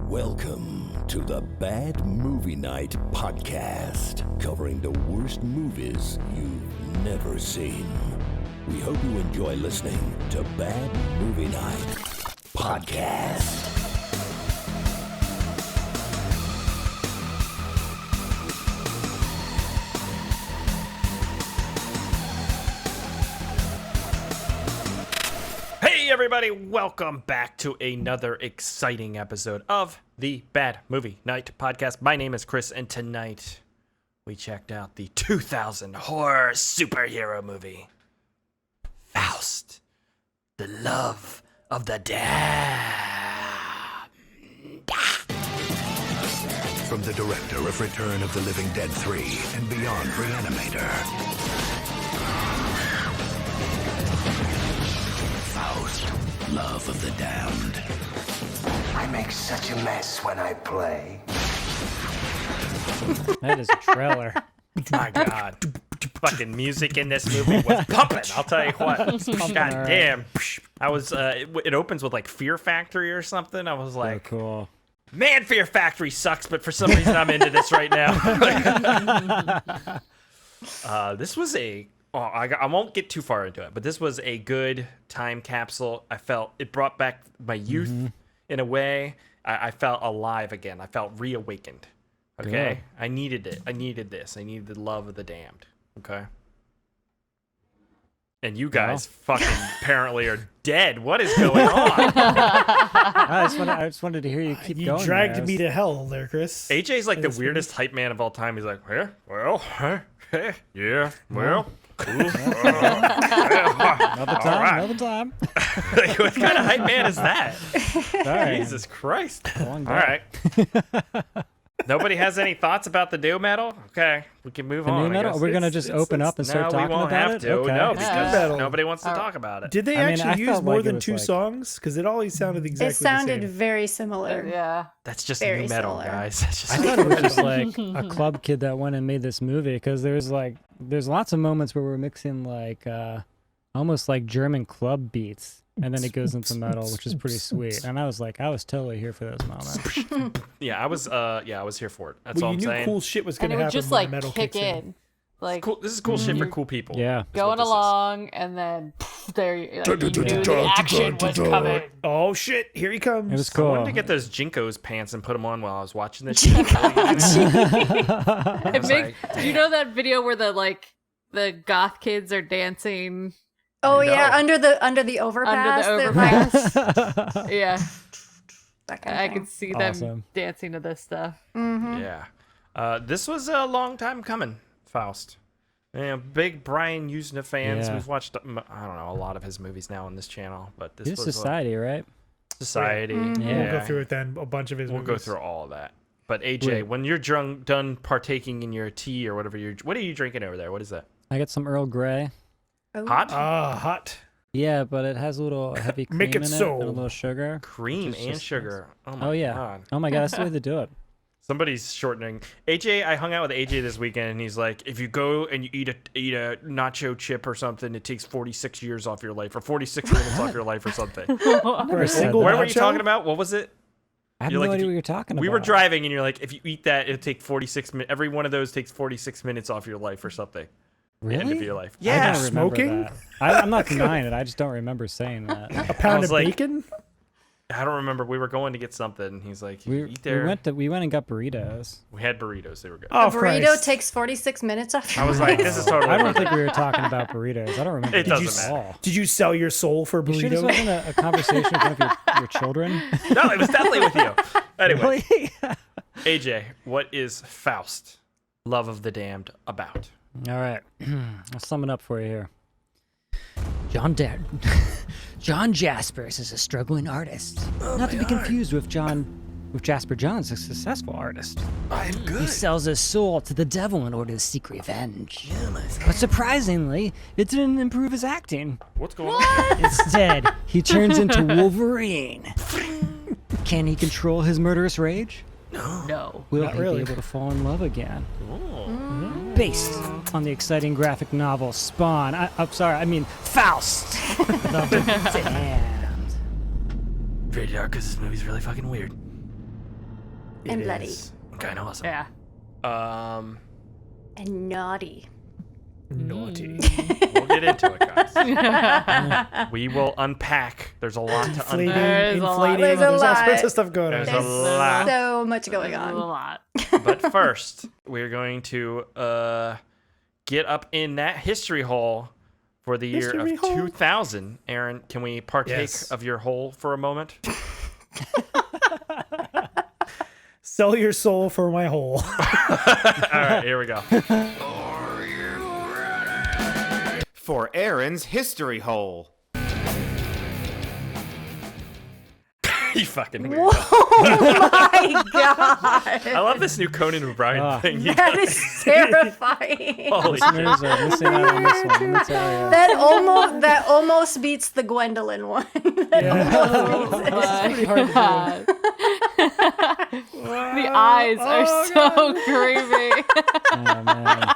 Welcome to the Bad Movie Night podcast, covering the worst movies you've never seen. We hope you enjoy listening to Bad Movie Night podcast. Hey everybody, welcome back to another exciting episode of the Bad Movie Night podcast. My name is Chris, and tonight we checked out the 2000 horror superhero movie, Faust, the Love of the Damned. From the director of Return of the Living Dead 3 and Beyond Reanimator, Faust, Love of the Damned. I make such a mess when I play. That is a trailer. My God, fucking music in this movie was pumping. I'll tell you what. God damn. I was. It opens with like Fear Factory or something. I was like, Oh, cool. man, Fear Factory sucks, but for some reason I'm into this right now. This was a. Oh, I won't get too far into it, but this was a good time capsule. I felt it brought back my youth in a way. I felt alive again. I felt reawakened. Okay, Good. I needed it. I needed this. I needed the Love of the Damned. Okay, and you guys fucking apparently are dead. What is going on? I just wanted to hear you keep You going. dragged there. me to hell there, Chris. AJ's like the weirdest hype man of all time. He's like, yeah, well, yeah, well. Cool. Another time, right. another time. Like, what kind of hype man is that? Sorry. Jesus Christ. Long All day. right. Nobody has any thoughts about the new metal? Okay, we can move The on. new I metal? guess. We're gonna just open up and start no, talking we won't about have it? to. Okay. No, It's good because metal. nobody wants to talk about it. Did they I mean, I actually use felt more like it than was two like- songs? Because it always sounded exactly It sounded the same. very similar. Yeah. That's just Very new metal, similar. guys. That's just I thought it was just like a club kid that went and made this movie because there's lots of moments where we're mixing like almost like German club beats, and then it goes into metal, which is pretty sweet. And I was totally here for those moments. yeah, I was here for it. That's Well, all you I'm knew saying. cool shit was And going it to would happen just when like the metal kick kicks in. Like Cool. This is cool shit for cool people. Yeah. is what going this is. along, and then there you knew the action was coming. Oh shit! Here he comes. It was I cool. wanted to get those Jinkos pants and put them on while I was watching this shit. It makes, do you know that video where the goth kids are dancing Oh No. yeah, under the overpass. under the they're overpass? Yeah, that kind of I thing. could see them Awesome. dancing to this stuff. Yeah. This was a long time coming, Faust. Yeah, big Brian Yuzna fans. Yeah. We've watched, I don't know, a lot of his movies now on this channel, but this It's was Society, right? Society. Mm-hmm. Yeah. We'll go through it then. A bunch of his. We'll go movies. through all of that. But AJ, Wait. when you're done partaking in your tea or whatever what are you drinking over there? What is that? I got some Earl Grey. Oh. Hot? Hot. Yeah, but it has a little heavy cream Make it in so. and a little sugar. Cream which is and just sugar. Oh my Oh yeah. god. Oh my god, that's the way to do it. Somebody's shortening. AJ, I hung out with AJ this weekend, and he's like, if you go and you eat a nacho chip or something, it takes 46 years off your life, or 46 minutes off your life, or something. For a single Where were you nacho? talking about? What was it? I have You're no like, if idea you- what you're talking about. We were driving, and you're like, if you eat that, it'll take 46 minutes. Every one of those takes 46 minutes off your life, or something. Really? The end of your life. I Yeah. don't remember Smoking? that. I'm not denying it. I just don't remember saying that. A pound was of like- bacon. I don't remember. We were going to get something. And he's like, We, eat there. we went and got burritos. We had burritos. They were good. Oh, A burrito Christ. takes 46 minutes off. I was like, this is totally I don't worth think it. we were talking about burritos. I don't remember. It that doesn't at matter. all. Did you sell your soul for You sure this burrito? wasn't a conversation in front of your children? No, it was definitely with you. Anyway, Really? AJ, what is Faust, Love of the Damned, about? All right. I'll sum it up for you here. John Jaspers is a struggling artist. Not to be confused with Jasper John's a successful artist. I'm He good. sells his soul to the devil in order to seek revenge. But surprisingly, it didn't improve his acting. What's going on? Instead, he turns into Wolverine. Can he control his murderous rage? No. Will Not he really. be able to fall in love again? Oh. Based on the exciting graphic novel Spawn. Faust. The Damned. Rated R because this movie's really fucking weird. And bloody. is. Kind of awesome. Yeah. And naughty. Naughty. We'll get into it, guys. We will unpack. There's a lot to Inflating, unpack. There's a lot. inflating. There's a There's all lot. sorts of stuff going on. There's a There's lot. so much going A on. lot. But first, we're going to get up in that history hole for the year History of hole. 2000. Aaron, can we partake Yes. of your hole for a moment? Sell your soul for my hole. All right, here we go. For Aaron's history hole. You fucking weird. Oh my god. I love this new Conan O'Brien thing. He That does. is terrifying. Holy shit. Listeners are missing out on this one. Let me tell you. That almost beats the Gwendolyn one. Oh pretty hard to do. The eyes are so creepy. Oh, man.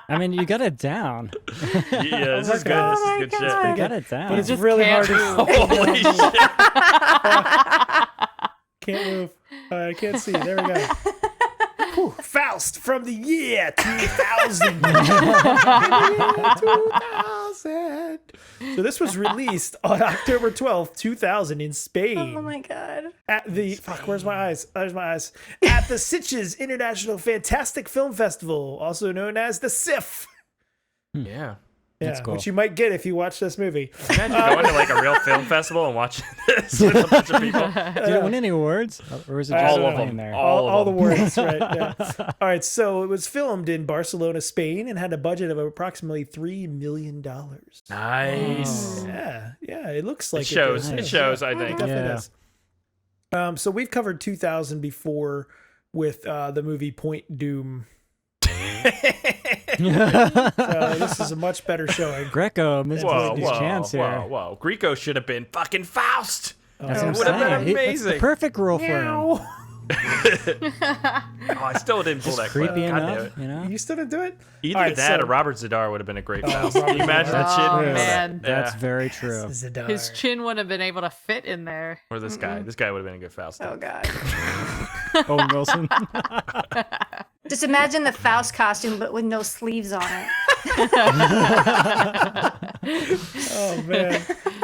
I mean, you got it down. Yeah, this is good. This is good God. You shit. got it down. But it's just really hard can't to move. Holy shit. Can't move. I can't see. There we go. Whew. Faust from the year 2000. 2000. So this was released on October 12th, 2000 in Spain. Oh my god. At the where's my eyes? There's my eyes. At the Sitges International Fantastic Film Festival, also known as the SIFF. Yeah. Yeah, cool. which you might get if you watch this movie. Imagine going to like a real film festival and watching this with a bunch of people. Did it win any awards? Or was it just All of playing them. there? All the them. words, right? Yeah. All right, so it was filmed in Barcelona, Spain, and had a budget of approximately $3 million. Nice. Yeah, it looks like It shows. does. It shows, I It think. definitely Yeah. does. So we've covered 2000 before with the movie Point Doom. So this is a much better showing. Greco Whoa, misplayed his chance here. whoa. Greco should have been fucking Faust. That's It what I'm would have been saying. It's amazing. the perfect role for him. Oh, I still didn't pull that clip. Creepy God damn enough, it. you know? You still didn't do it? Either All right, that so- or Robert Zadar would have been a great Faust. Robert Can you imagine that Zadar. shit? Oh, True. man. That's Yeah. very true. Zadar. His chin wouldn't have been able to fit in there. Or this guy. This guy would have been a good Faust. Oh god. Owen Wilson. Just imagine the Faust costume but with no sleeves on it. Oh man,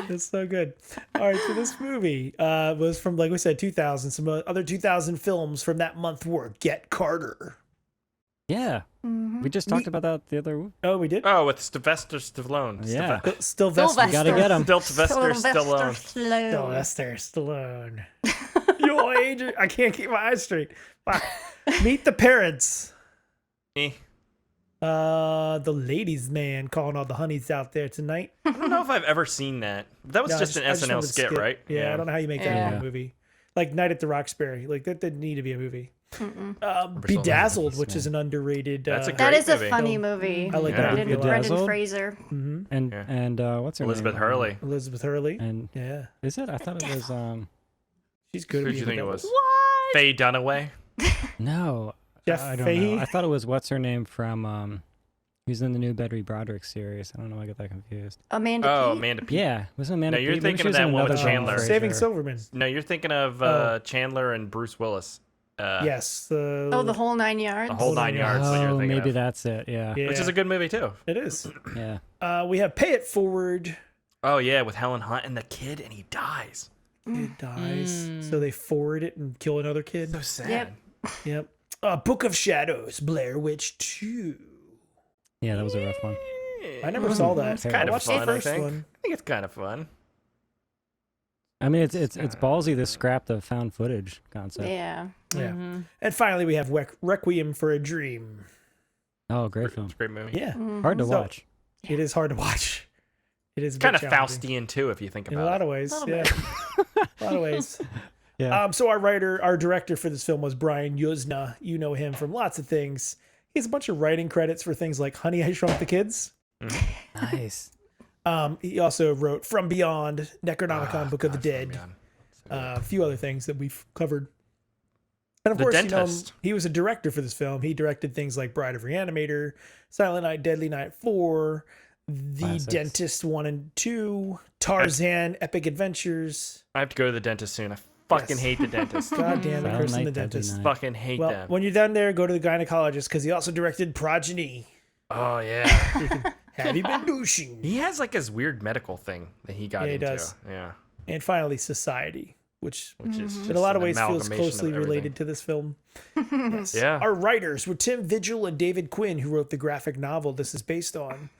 that's so good. All right, so this movie was from, like we said, 2000. Some other 2000 films from that month were Get Carter. Yeah. We just talked about that the other week. Oh, we did. Oh, with Sylvester Stallone. Yeah. Sylvester. Gotta get him. Sylvester Stallone. Sylvester Stallone. Yo, Adrian, I can't keep my eyes straight. Fuck. Meet the Parents. Eh. The ladies' man calling all the honeys out there tonight. I don't know if I've ever seen that. That was No, just I an just SNL remember the skit, right? Yeah, I don't know how you make that Yeah. into a movie. Like Night at the Roxbury. Like that didn't need to be a movie. Stallone. Bedazzled, which is an underrated. That's a That great is a movie. funny movie. I like Yeah. that movie a lot. Brendan Bedazzled? Fraser. And Yeah. and what's her Elizabeth name? Hurley. Elizabeth Hurley. And Yeah, is it? I thought it was she's good. Who at did you being think it a was? devil. Faye Dunaway. no. Jeff I don't Fahey? know. I thought it was what's her name from who's in the new Betty Broderick series. I don't know why I got that confused. Amanda Oh, Peet. Amanda Peet. Yeah, wasn't Amanda? No, you're Peet? Maybe thinking she of was that in one with another Chandler. Frasier. Saving Silverman. No, you're thinking of Chandler and Bruce Willis. Yes. Oh, the whole 9 yards. The whole 9 yards. What you're Oh, thinking maybe of. that's it. Yeah. Yeah, Which is a good movie too. it is. Yeah. We have Pay It Forward. Oh yeah, with Helen Hunt and the kid, and he dies. Kid dies, so they forward it and kill another kid. So sad. Yep. Yep. Book of Shadows, Blair Witch 2. Yeah, that was a rough one. I never saw that. It's I kind of watched fun. the first I think. one. I think it's kind of fun. I mean, it's ballsy to scrap the found footage concept. Yeah. Yeah. And finally, we have Requiem for a Dream. Oh, great film. It's a great movie. Yeah, Hard to So- watch. it is hard to watch. It is a Kind bit of challenging. Faustian too, if you think in about a lot it. of ways. Little Yeah, a lot of ways. Yeah. So our director for this film was Brian Yuzna. You know him from lots of things. He has a bunch of writing credits for things like Honey, I Shrunk the Kids. Nice. He also wrote From Beyond, Necronomicon, Book of the God, Dead, man. a few other things that we've covered. And of The course, Dentist. he was a director for this film. He directed things like Bride of Reanimator, Silent Night, Deadly Night 4, The Classics. Dentist 1 and 2, Tarzan, Epic Adventures. I have to go to the dentist soon. I fucking hate the dentist. God damn it, Silent Chris and Night, the Deadly dentist. Night. Fucking hate Well, them. when you're done there, go to the gynecologist because he also directed Progeny. Oh yeah. Have you been douching? He has like his weird medical thing that he got Yeah, he into. does. Yeah. And finally, Society, which Which is in just a lot of an ways feels amalgamation of closely everything. related to this film. Yes. Yeah. Our writers were Tim Vigil and David Quinn, who wrote the graphic novel this is based on.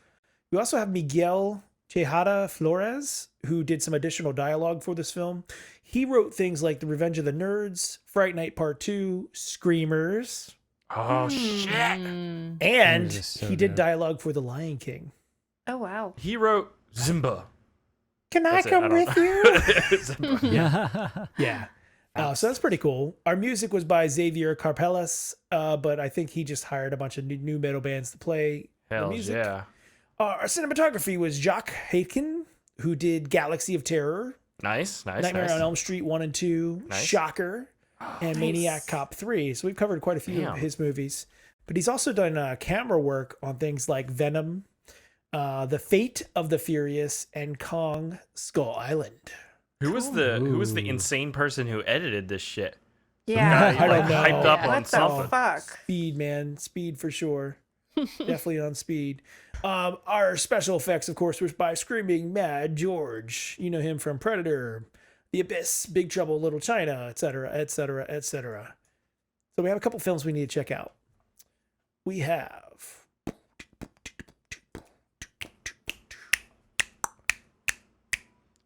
We also have Miguel Tejada Flores, who did some additional dialogue for this film. He wrote things like The Revenge of the Nerds, Fright Night Part 2, Screamers, Oh shit. Mm. and Screamers is so he did good. dialogue for The Lion King. Oh wow. He wrote Zimba. Can That's it, I don't know. Zimba. Yeah. Yeah. So that's pretty cool. Our music was by Xavier Carpelas, but I think he just hired a bunch of new metal bands to play the Hell music. yeah. Our cinematography was Jacques Haken, who did Galaxy of Terror, Nice. Nightmare on Elm Street 1 and 2, Nice. Shocker, and Maniac Cop 3. So we've covered quite a few Damn. of his movies. But he's also done camera work on things like Venom, The Fate of the Furious, and Kong Skull Island. Who was the Ooh. insane person who edited this shit? Yeah. I like don't know. hyped up on What the something. fuck? Speed, man. Speed for sure. Definitely on speed. Our special effects, of course, was by Screaming Mad George. You know him from Predator, The Abyss, Big Trouble in Little China, etc., etc., etc. So we have a couple films we need to check out. We have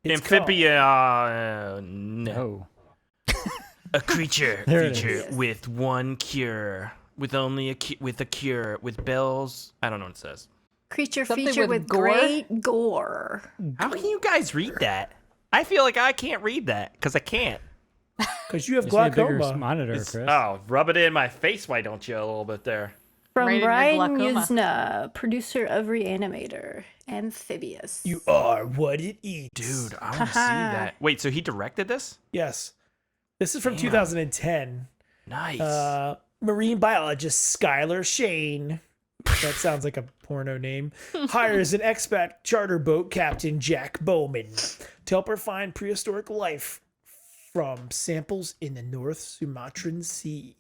It's Amphibia. No. A creature. There it Creature is. with one cure. With only a cure. With bells. I don't know what it says. Creature Something feature with with gore? great gore. How can you guys read that? I feel like I can't read that because I can't. because you have Just need a bigger glaucoma. monitor, It's- Chris. oh, rub it in my face, why don't you, a little bit there? From Right in your Brian glaucoma. Yuzna, producer of Reanimator, Amphibious. You are what it eats, Dude, I want to see that. Wait, so he directed this? Yes, this is from Damn. 2010. Nice. Marine biologist Skylar Shane, that sounds like a porno name, hires an expat charter boat captain Jack Bowman to help her find prehistoric life from samples in the North Sumatran Sea.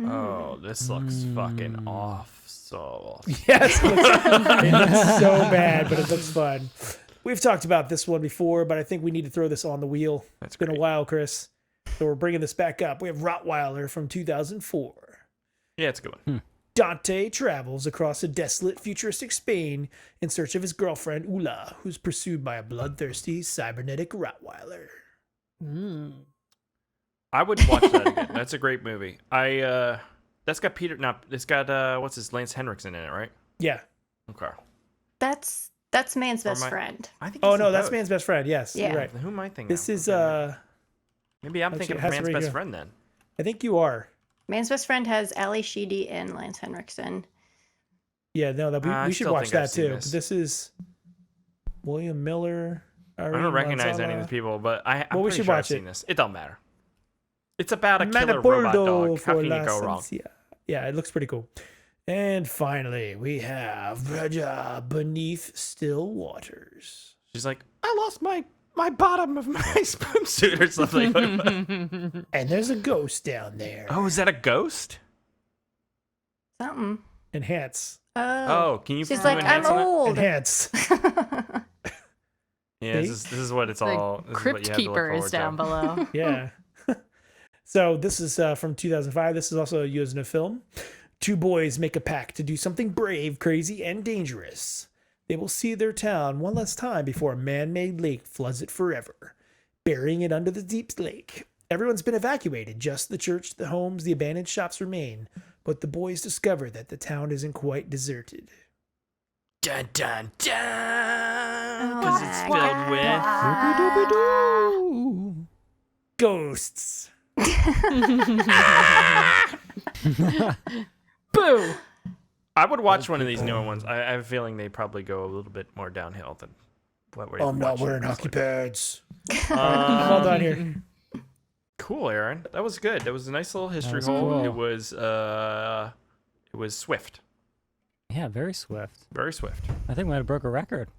Oh, this looks fucking off. So Yes, it looks so bad, but it looks fun. We've talked about this one before, but I think we need to throw this on the wheel. That's It's been great. a while, Chris. So we're bringing this back up. We have Rottweiler from 2004. yeah, it's a good one. Dante travels across a desolate, futuristic Spain in search of his girlfriend, Ula, who's pursued by a bloodthirsty, cybernetic Rottweiler. I would watch that again. That's a great movie. That's got it's got what's his Lance Henriksen in it, right? Yeah. Okay. That's man's best my- friend. I think. Oh, he's no, in that's both. Man's Best Friend. Yes, Yeah. you're right. Who am I thinking? This of? is, Okay, maybe I'm actually, thinking it of has it Man's right Best here. Friend then. I think you are. Man's best friend has Ali Sheedy and Lance Henriksen. Yeah, no, that I we should still watch think I've that seen too. this. This is William Miller. I don't recognize any of these people, but I'm Well, we pretty should sure I've watch it. seen this. It don't matter. It's about a killer robot dog. How can you go wrong? Yeah, it looks pretty cool. And finally, we have Raja Beneath Still Waters. She's like, I lost my bottom of my swimsuit or something. And there's a ghost down there. Oh, is that a ghost? Something. Enhance. Oh, can you? She's do like, I'm enhance on it? old. Enhance. Yeah, this is what it's all. The This is what Crypt you have to look Keeper is forward to. down below. Yeah. So this is from 2005. This is also a Yuzna film. Two boys make a pact to do something brave, crazy, and dangerous. They will see their town one last time before a man-made lake floods it forever, burying it under the deep lake. Everyone's been evacuated. Just the church, the homes, the abandoned shops remain. But the boys discover that the town isn't quite deserted. Dun dun dun. Oh Because it's my filled with. Ghosts. Boo! I would watch one of these newer ones. I have a feeling they probably go a little bit more downhill than what we're I'm not watching wearing recently. hockey pads. I'm all done here. Cool, Aaron. That was good. That was a nice little history was hole. cool. It was swift. Yeah, very swift. Very swift. I think we might have broke a record.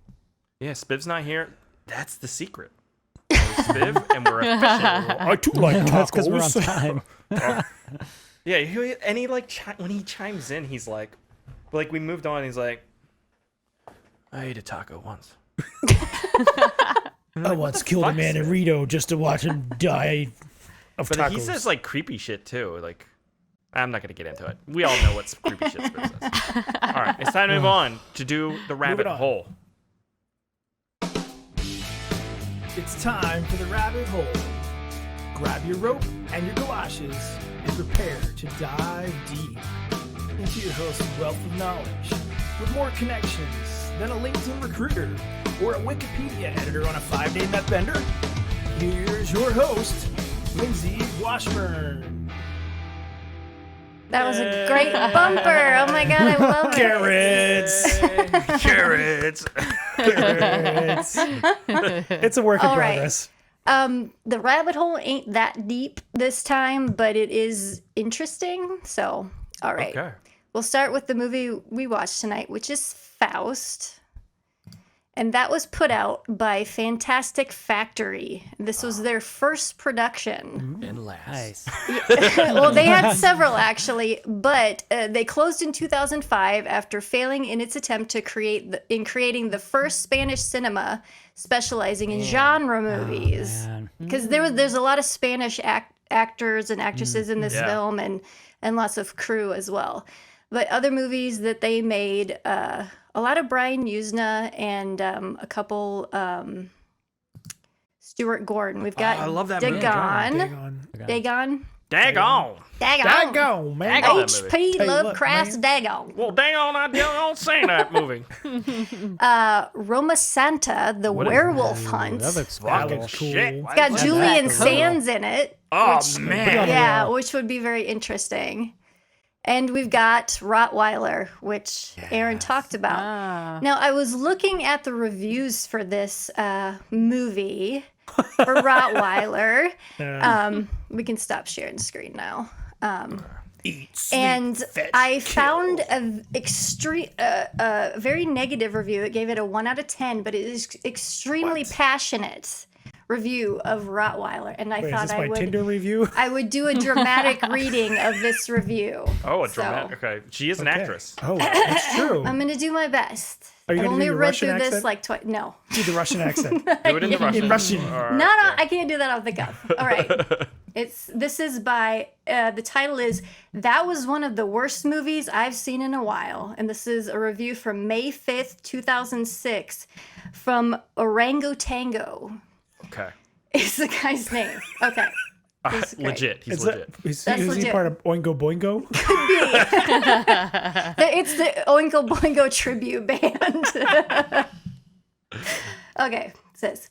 Yeah, Spiv's not here. That's the secret. It was Spiv, and we're official. I too like tacos. That's because we're on time. Yeah, and he like when he chimes in, he's like we moved on. He's like, I ate a taco once. I once killed a man in Rito just to watch him die of But tacos. he says like creepy shit too. Like, I'm not gonna get into it. We all know what's creepy shit Spiv says. All right, it's time to move on to do the rabbit on. hole. It's time for the rabbit hole. Grab your rope and your galoshes and prepare to dive deep into your host's wealth of knowledge with more connections than a LinkedIn recruiter or a Wikipedia editor on a 5-day met bender. Here's your host, Lindsay Washburn. That was a great bumper. Oh my god, I love it. Carrots. Carrots. Carrots. It's a work in All right. progress. The rabbit hole ain't that deep this time, but it is interesting. So, all right. Okay. We'll start with the movie we watched tonight, which is Faust. And that was put out by Fantastic Factory. This was their first production. And last. Nice. Well, they had several actually, but they closed in 2005 after failing in its attempt to creating the first Spanish cinema specializing in genre movies. Man. Because there's a lot of Spanish actors and actresses in this Yeah. film, and lots of crew as well. But other movies that they made, a lot of Brian Yuzna and a couple Stuart Gordon. We've got I love that movie. Dagon. Daggone. Dagon. Daggone, man. Daggone. that movie. H.P. Hey, look, Lovecraft's Dagon. Well, dang on, I don't say that movie. Roma Santa, the werewolf hunt. That looks Fucking cool. shit. It's got Julian Sands in it. Oh, which, man. Yeah, which would be very interesting. And we've got Rottweiler, which Aaron talked about. Ah. Now, I was looking at the reviews for this movie for Rottweiler. We can stop sharing the screen now. Eat, sleep, And fetch, I kill. found a very negative review. It gave it a 1 out of 10, but it is extremely passionate review of Rottweiler. And I Wait, is thought this my I would Tinder review? I would do a dramatic reading of this review. Oh, a So, dramatic. Okay. She is an actress. Oh, that's true. I'm gonna do my best. Are you I've gonna only do your read Russian through this accent? like twice. No, Do the Russian accent. Do it in the Russian. In Russian. All right, no, okay. I can't do that off the cuff. All right, this is by the title is "That Was One of the Worst Movies I've Seen in a While," and this is a review from May 5th, 2006, from Orango Tango. Okay. Is the guy's name? Okay. This is great. Legit. He's Is legit. is That's he legit. part of Oingo Boingo? It's the Oingo Boingo tribute band. Okay, it says,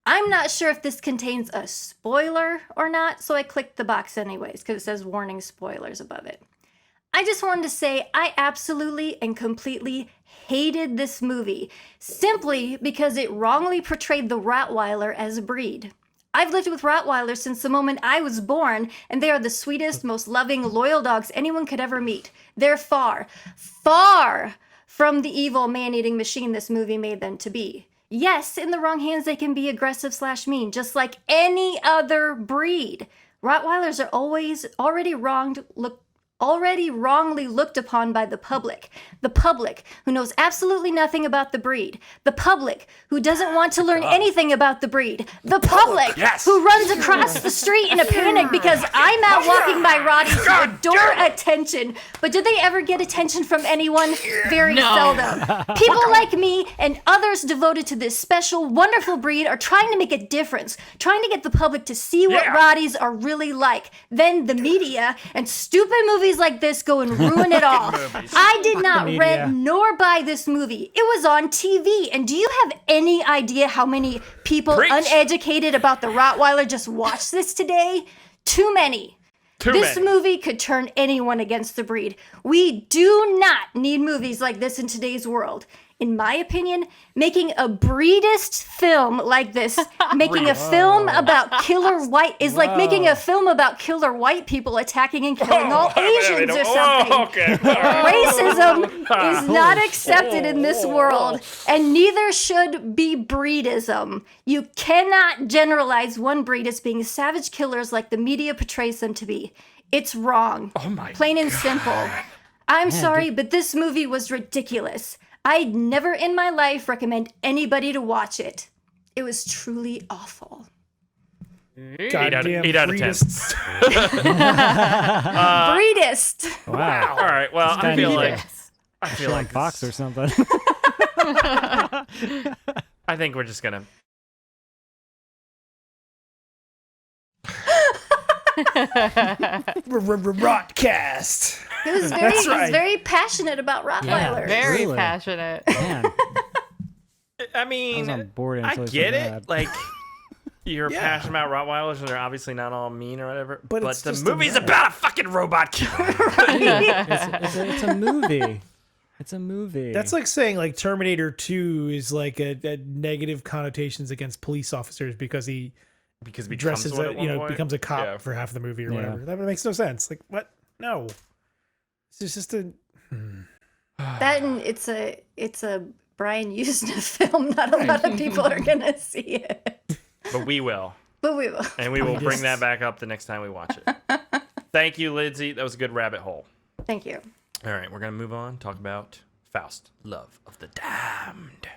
I'm not sure if this contains a spoiler or not, so I clicked the box anyways, because it says warning spoilers above it. I just wanted to say I absolutely and completely hated this movie, simply because it wrongly portrayed the Rottweiler as a breed. I've lived with Rottweilers since the moment I was born, and they are the sweetest, most loving, loyal dogs anyone could ever meet. They're far, far from the evil man-eating machine this movie made them to be. Yes, in the wrong hands they can be aggressive/mean, just like any other breed. Rottweilers are already wrongly looked upon by the public. The public who knows absolutely nothing about the breed. The public who doesn't want to learn anything about the breed. The public who runs across the street in a panic because I'm out walking my Rotties who adore attention. But did they ever get attention from anyone? Very seldom. People like me and others devoted to this special, wonderful breed are trying to make a difference, trying to get the public to see what Rotties are really like. Then the media and stupid movies like this go and ruin it all. I did not rent nor buy this movie. It was on TV. And do you have any idea how many people uneducated about the Rottweiler just watched this today? Too many. This movie could turn anyone against the breed. We do not need movies like this in today's world. in my opinion, making a breedist film like this, making a film about killer white, is like making a film about killer white people attacking and killing all Asians or something. Okay. Racism is not accepted in this world, and neither should be breedism. You cannot generalize one breed as being savage killers like the media portrays them to be. It's wrong. Oh my Plain and simple. I'm sorry, but this movie was ridiculous. I'd never in my life recommend anybody to watch it. It was truly awful. 8 out of 10. breedists. Breedist. Wow. All right. Well, I feel like On Fox or something. I think we're just gonna. Rotcast. He was very passionate about Rottweilers. Very Really? passionate. Man, I I mean, was on board I until get it. bad. Like, you're Yeah. passionate about Rottweilers, and they're obviously not all mean or whatever. But it's the just a movie's movie. about a fucking robot killer. It's a movie. It's a movie. That's like saying like Terminator 2 is like a negative connotations against police officers because he because we dresses becomes a cop Yeah. for half the movie or Yeah. whatever. That makes no sense. Like what? No. It's just a That and it's a Brian Yuzna film. Not a lot of people are gonna see it, But we will. but we will. And we will bring that back up the next time we watch it. Thank you, Lindsay. That was a good rabbit hole. Thank you. All right, we're going to move on, talk about Faust, Love of the Damned.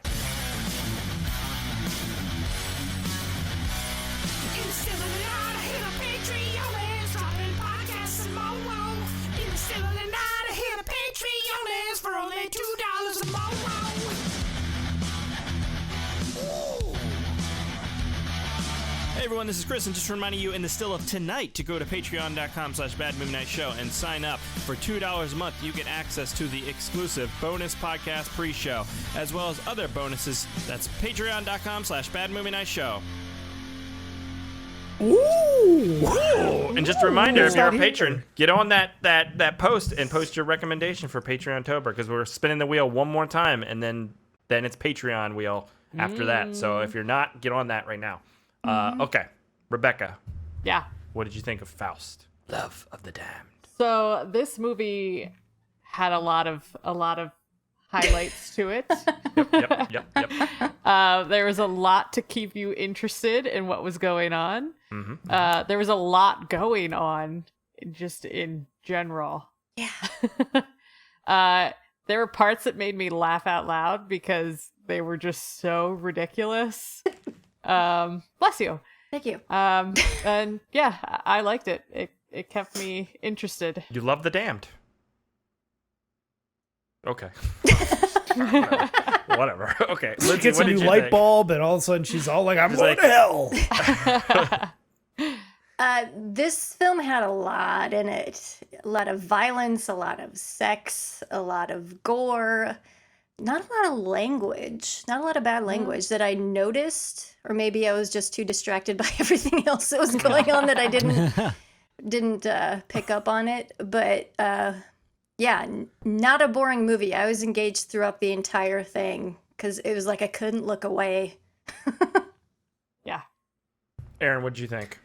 Hey everyone, this is Chris, and just reminding you in the still of tonight to go to patreon.com/badmovienightshow and sign up. For $2 a month, you get access to the exclusive bonus podcast pre-show, as well as other bonuses. That's patreon.com/badmovienightshow. ooh. And just a reminder, if you're a Stop patron, get on that post and post your recommendation for Patreon-tober, because we're spinning the wheel one more time, and then it's Patreon wheel after that. So if you're not, get on that right now. Okay, Rebecca, Yeah. what did you think of Faust, Love of the Damned? So this movie had a lot of highlights to it. Yep. There was a lot to keep you interested in what was going on. Mm-hmm. There was a lot going on just in general. Yeah. There were parts that made me laugh out loud because they were just so ridiculous. Bless you. Thank you. And yeah, I liked it. It kept me interested. You love the Damned. Okay. Whatever. Okay. She Lindsay, gets a what new did you light think? bulb, and all of a sudden she's all like, "I'm She's going like- to hell." This film had a lot in it. A lot of violence, a lot of sex, a lot of gore. Not a lot of language. Not a lot of bad language that I noticed, or maybe I was just too distracted by everything else that was going on that I didn't pick up on it. But yeah, not a boring movie. I was engaged throughout the entire thing because it was like I couldn't look away. Yeah. Aaron, what did you think?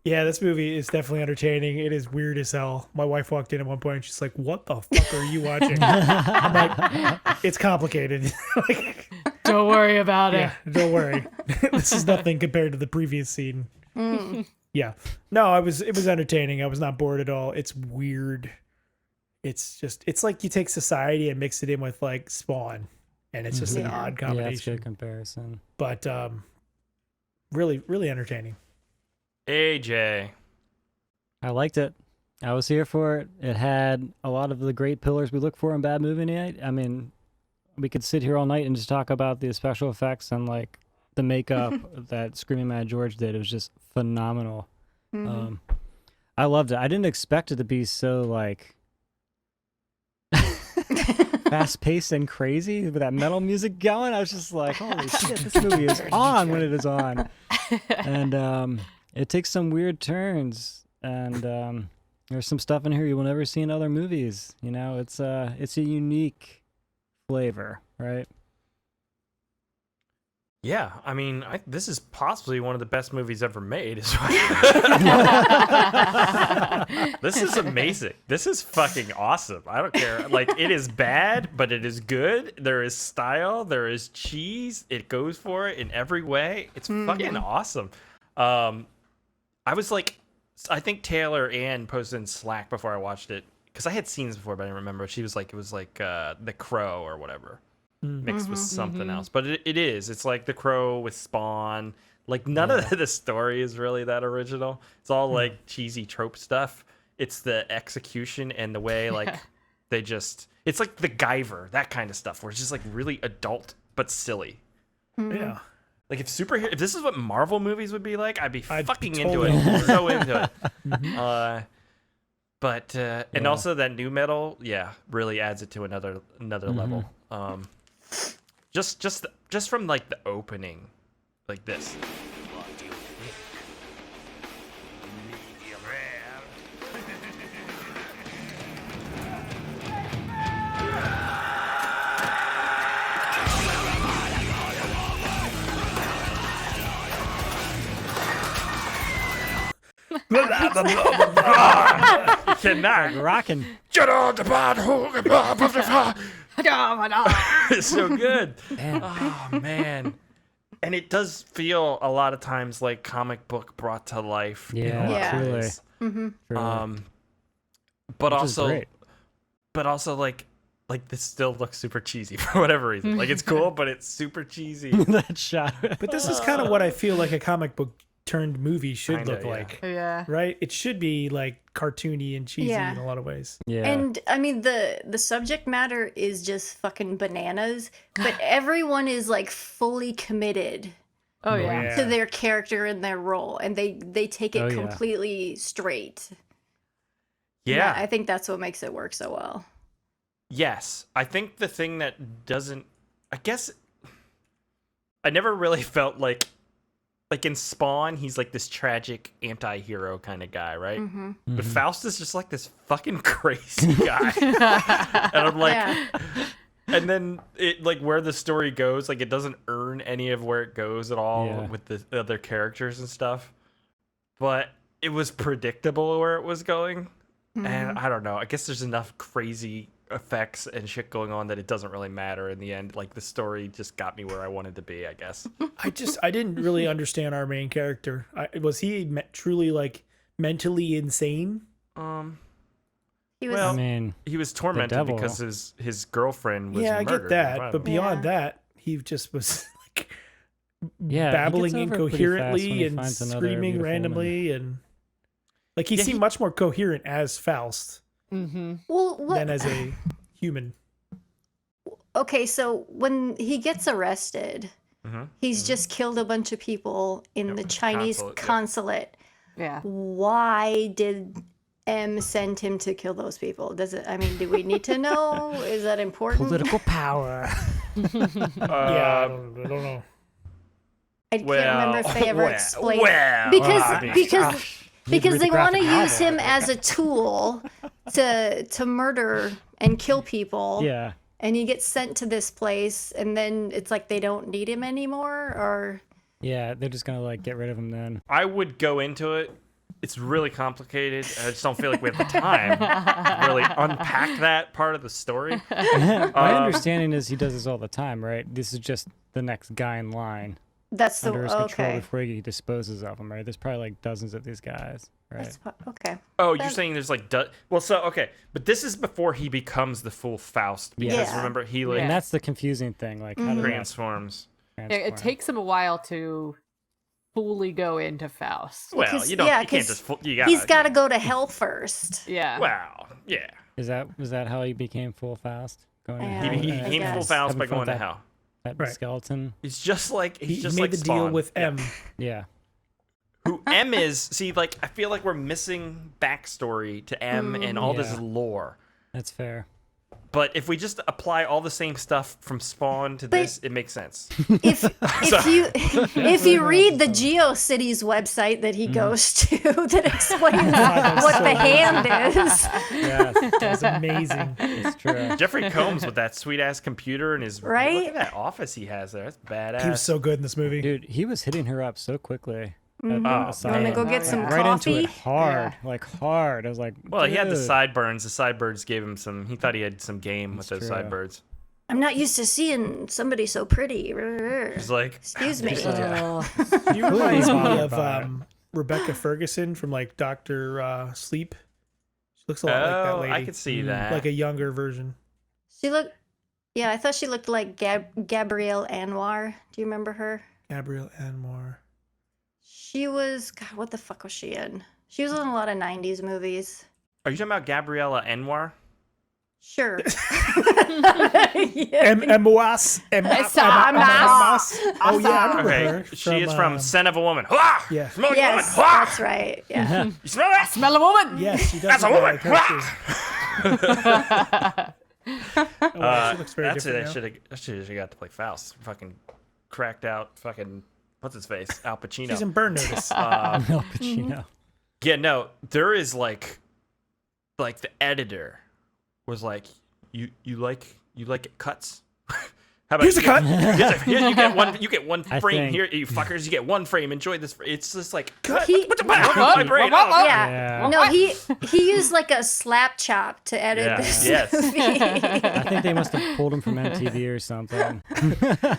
Yeah, this movie is definitely entertaining. It is weird as hell. My wife walked in at one point and she's like, "What the fuck are you watching?" I'm like, "It's complicated." Like, Don't worry about it. yeah, don't worry. This is nothing compared to the previous scene. Yeah. No, it was entertaining. I was not bored at all. It's weird. It's like you take Society and mix it in with like Spawn, and it's just an Yeah. odd Yeah, it's a combination. good comparison. But really, really entertaining. AJ. I liked it. I was here for it. It had a lot of the great pillars we look for in bad movie night. I mean, we could sit here all night and just talk about the special effects and like the makeup that Screaming Mad George did. It was just phenomenal. I loved it. I didn't expect it to be so like fast paced and crazy with that metal music going. I was just like, holy shit, this movie is on when it is on. And it takes some weird turns, and there's some stuff in here you will never see in other movies. You know, it's a unique flavor, right? Yeah, I mean, this is possibly one of the best movies ever made. This is amazing. This is fucking awesome. I don't care. Like, it is bad, but it is good. There is style. There is cheese. It goes for it in every way. It's fucking awesome. I was like, I think Taylor Ann posted in Slack before I watched it, because I had scenes before, but I didn't remember. She was like, it was like The Crow or whatever. Mixed with something else, but it's like The Crow with Spawn. Like, none of the story is really that original. It's all like cheesy trope stuff. It's the execution and the way like it's like the Guyver, that kind of stuff, where it's just like really adult but silly. Yeah. Like, if this is what Marvel movies would be like, I'd be fucking totally into it. So into it. But and also that new metal, really adds it to another level. Just from like the opening, like this. Cannot Rocking. It's so good. Oh man. And it does feel a lot of times like comic book brought to life. Yeah, truly. But Which is also great. like this still looks super cheesy for whatever reason. Like, it's cool, but it's super cheesy. That shot. But this is kind of what I feel like a comic book turned movie should Kinda, look yeah. like. Yeah. Right? It should be like cartoony and cheesy Yeah. in a lot of ways. Yeah. And I mean, the subject matter is just fucking bananas, but everyone is like fully committed Oh yeah. Yeah. to their character and their role, and they take it Oh, yeah. completely straight. Yeah. I think that's what makes it work so well. Yes. I think the thing that doesn't, I guess, I never really felt like in Spawn, he's like this tragic anti-hero kind of guy, right? But Faust is just like this fucking crazy guy. And I'm like, Yeah. and then it, like, where the story goes, like, it doesn't earn any of where it goes at all Yeah. with the other characters and stuff. But it was predictable where it was going. And I don't know. I guess there's enough crazy effects and shit going on that it doesn't really matter in the end. Like, the story just got me where I wanted to be, I guess. I didn't really understand our main character. Was he truly like mentally insane? He was Well, I mean, He was tormented devil. because his girlfriend was Yeah, I murdered get in that. front But of him. beyond Yeah. that, he just was like yeah, he babbling gets over it pretty fast when incoherently he and finds another screaming beautiful woman. randomly, and like he Yeah, seemed much more coherent as Faust well, what, than as a human. okay, so when he gets arrested, he's just killed a bunch of people in the Chinese consulate, consulate. Yeah. Why did M send him to kill those people? Do we need to know? Is that important? Political power. Yeah, I don't know. I can't remember if they ever explained well, because I mean, because read they the want to graphic use him as a tool to murder and kill people. Yeah. And he gets sent to this place, and then it's like they don't need him anymore, or Yeah, they're just gonna like get rid of him then. I would go into it. It's really complicated. I just don't feel like we have the time to really unpack that part of the story. My understanding is he does this all the time, right? This is just the next guy in line that's the under his control okay. before he disposes of them, right? There's probably like dozens of these guys, right? That's okay. Oh, you're saying there's like okay, but this is before he becomes the full Faust, because Yeah. remember he like And that's the confusing thing, like how does that transforms. It transform? takes him a while to fully go into Faust. Well, 'Cause- you don't. yeah, you can't 'cause just. You gotta, He's got to go to hell first. Yeah. Wow. Yeah. Was that how he became full Faust? Going to Yeah, hell? He I became full guess. Faust by Having fun going to with hell. that Right. skeleton. He's just like He just made like the deal Spawn. with M. Yeah. Who M is. See, like, I feel like we're missing backstory to M and all this Yeah. lore. That's fair. But if we just apply all the same stuff from Spawn to this, it makes sense. If you read the GeoCities website that he goes to that explains what the hand is. Yes, That's amazing. it's true. Jeffrey Combs with that sweet ass computer and his Right? Look at that office he has there. That's badass. He was so good in this movie. Dude, he was hitting her up so quickly. Wanna go get some right into coffee? it hard, like hard. I was like, Well, he had the dude. sideburns. The sideburns gave him some. He thought he had some game with those true. sideburns. I'm not used to seeing somebody so pretty. He's like, Excuse me. He reminds me bothered of by it. Rebecca Ferguson from like Doctor Sleep. She looks a lot like that lady. I could see that. Like a younger version. She looked. Yeah, I thought she looked like Gabrielle Anwar. Do you remember her? Gabrielle Anwar. She was. God, what the fuck was she in? She was in a lot of '90s movies. Are you talking about Gabriella Anwar? Sure. Moas. Oh yeah, I remember Okay, her. she is from Scent of a Woman. Hurrah! Yeah. Smell a Yes, woman. Hurrah! that's right. Yeah. You smell that? Smell a woman. Yes, she does. That's a look woman. like her, too. Oh, wow, she looks very That's it. different now. I should have got to play Faust. Fucking cracked out. Fucking what's his face? Al Pacino. She's in Burn Notice. Al Pacino. Yeah, no, there is like the editor was like, you like it cuts. How about Here's a cut. you get one I frame think- here, you fuckers. You get one frame. Enjoy this. It's just like He- What's my brain? Oh, Yeah. Yeah. No, he used like a slap chop to edit Yeah, this yes. movie. I think they must have pulled him from MTV or something.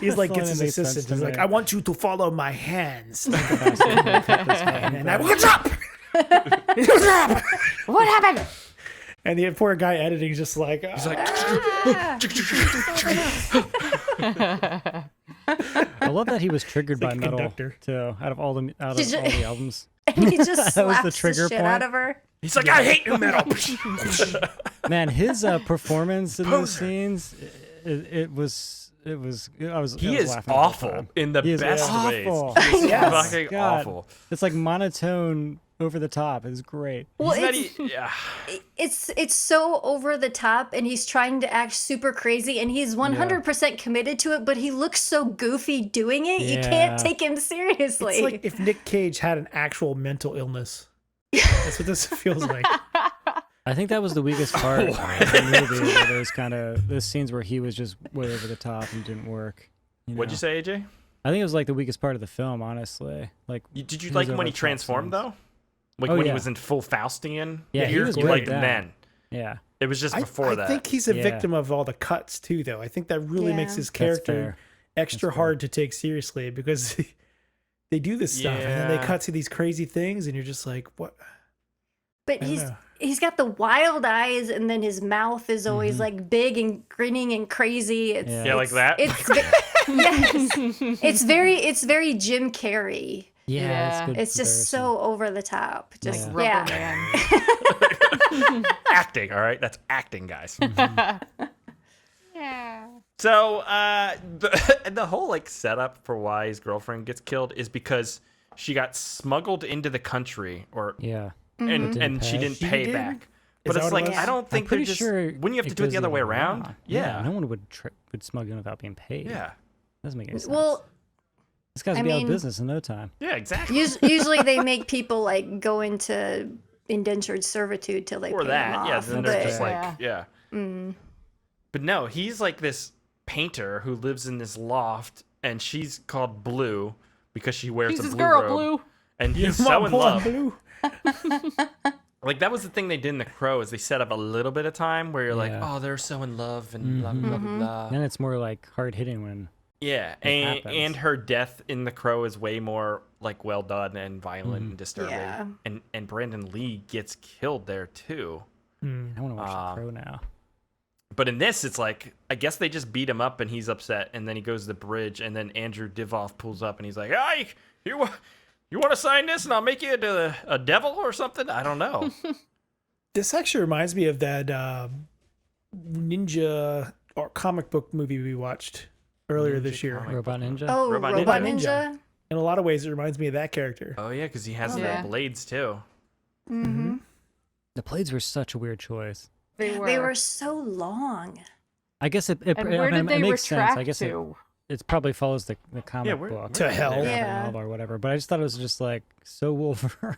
He's like gets his Only makes sense assistant. to He's like, me. I want you to follow my hands. And And I will drop. Drop. What happened? And the poor guy editing is just like, he's like, I love that he was triggered by like a metal conductor. too. Out of all the Did you- albums, And he just That was slaps the the, trigger shit point. out of her. He's like, I hate new metal. man, his performance in those scenes, it was. I was He I was is laughing the whole awful time. in the He is best awful. ways. He's Yes. fucking God. awful. It's like monotone, over the top. It's great. Well, He's not it's, yeah. it's so over the top, and he's trying to act super crazy, and he's 100% committed to it, but he looks so goofy doing it, you Yeah. can't take him seriously. it's like if Nick Cage had an actual mental illness. That's what this feels like. I think that was the weakest part of the movie. Where those scenes where he was just way over the top and didn't work. What'd you say, AJ? I think it was like the weakest part of the film, honestly. Like, Did you he like was him when he over the top transformed scenes. though? Like Oh, when he yeah. was in full Faustian? Yeah, he gear? was You great liked him then. then. Yeah, It was just I before that. think he's a Yeah. victim of all the cuts too, though. I think that really makes Yeah. his That's character fair. extra That's fair. hard to take seriously because they do this stuff and then they Yeah. cut to these crazy things, and you're just like, what? But I he's know. he's got the wild eyes, and then his mouth is always Mm-hmm. like big and grinning and crazy. It's, Yeah. Yeah, like that? It's yes, it's very Jim Carrey. yeah. That's Yeah. good It's just comparison. so over the top. Just Yeah. Rubber yeah. Man. acting, all right? That's acting, guys. Yeah. So the whole like setup for why his girlfriend gets killed is because she got smuggled into the country, or Yeah. and Didn't she pay. didn't She pay did? back. Is But that it's what it like was? I don't think I'm pretty they're just. sure. Wouldn't you have to it do it goes the other way either around? Yeah. No one would smuggle in without being paid. Yeah. Doesn't make any sense. Well, this guy's I be out of mean- business in no time. Yeah, exactly. usually they make people like go into indentured servitude till they Or pay that, them yeah. off. Then they're but- just like, Yeah. yeah. But no, he's like this painter who lives in this loft, and she's called Blue because she wears She's a this blue girl, robe. Blue. And he's Come so on, in pull on love. Blue. Like that was the thing they did in The Crow is they set up a little bit of time where you're like, Yeah. oh, they're so in love and blah blah blah blah. Then it's more like hard hitting when. Yeah, happens. and her death in The Crow is way more like well done and violent and disturbing. Yeah. And Brandon Lee gets killed there too. I want to watch The Crow now. But in this, it's like I guess they just beat him up and he's upset, and then he goes to the bridge, and then Andrew Divoff pulls up and he's like, "Hey, you want to sign this, and I'll make you into a devil or something?" I don't know. This actually reminds me of that ninja or comic book movie we watched earlier this year. comic Robot Ninja. Oh, Robot Robot, Ninja. Ninja. In a lot of ways, it reminds me of that character. Oh yeah, because he has Yeah. the blades too. Mm-hmm. The blades were such a weird choice. They were so long. I guess it And where did they makes sense. retract I guess to? it probably follows the comic book. To hell. Yeah. Or whatever. But I just thought it was just like so Wolverine.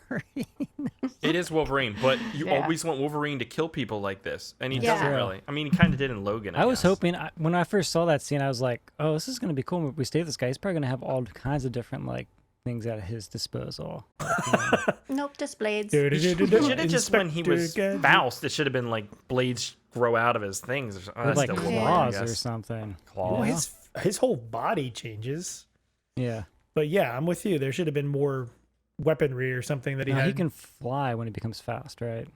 It is Wolverine, but you Yeah. always want Wolverine to kill people like this, and he Yeah. doesn't really. I mean, he kind of did in Logan. I was guess. hoping when I first saw that scene, I was like, "Oh, this is gonna be cool. If we stay with this guy, he's probably gonna have all kinds of different like things at his disposal." Nope, just blades. It should have just when he was Inspector Gadget. Faust. It should have been like blades grow out of his things, or something. With like That's still Wolverine, I claws or guess. something. Claws. Well, his whole body changes. Yeah. But yeah, I'm with you. There should have been more weaponry or something that he No, had. he can fly when he becomes Faust, right?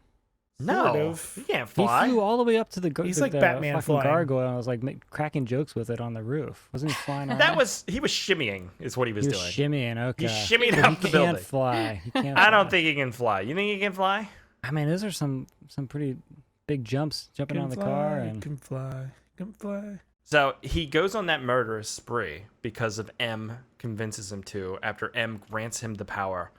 No, Sort of. he can't He fly. flew all the way up to the He's the, like the Batman fucking flying. gargoyle, and I was like cracking jokes with it on the roof. Wasn't he flying around? He was shimmying, is what he was He was doing. shimmying. Okay. He's shimmying But up the he building. can't fly. He can't. I don't fly. think he can fly. You think he can fly? I mean, those are some pretty big jumps jumping on the car, and can fly, can fly. So he goes on that murderous spree because of M convinces him to, after M grants him the power.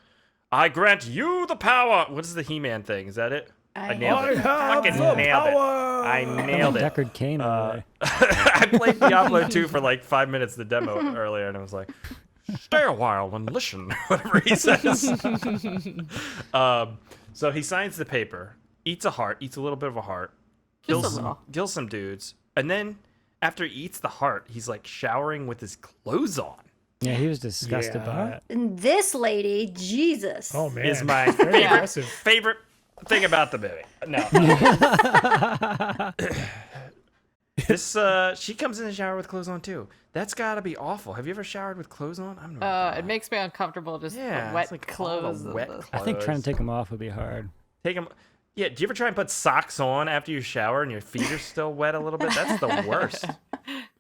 I grant you the power. What is the He-Man thing? Is that it? I nailed it. Fucking nailed it. I nailed it. Deckard Cain over there. I played Diablo 2 for like 5 minutes, the demo earlier, and I was like, stay a while and listen, whatever he says. So he signs the paper, eats a little bit of a heart, kills some dudes, and then after he eats the heart, he's like showering with his clothes on. Yeah, he was disgusted by Yeah. it. And this lady, Jesus. Oh man, Is my Very impressive. favorite thing about the movie. No. This she comes in the shower with clothes on too. That's gotta be awful. Have you ever showered with clothes on? I'm not. It makes me uncomfortable just Yeah, wet it's like all the clothes. wet and the- I think trying to clothes. take them off would be hard. Take them. Yeah. Do you ever try and put socks on after you shower and your feet are still wet a little bit? That's the worst.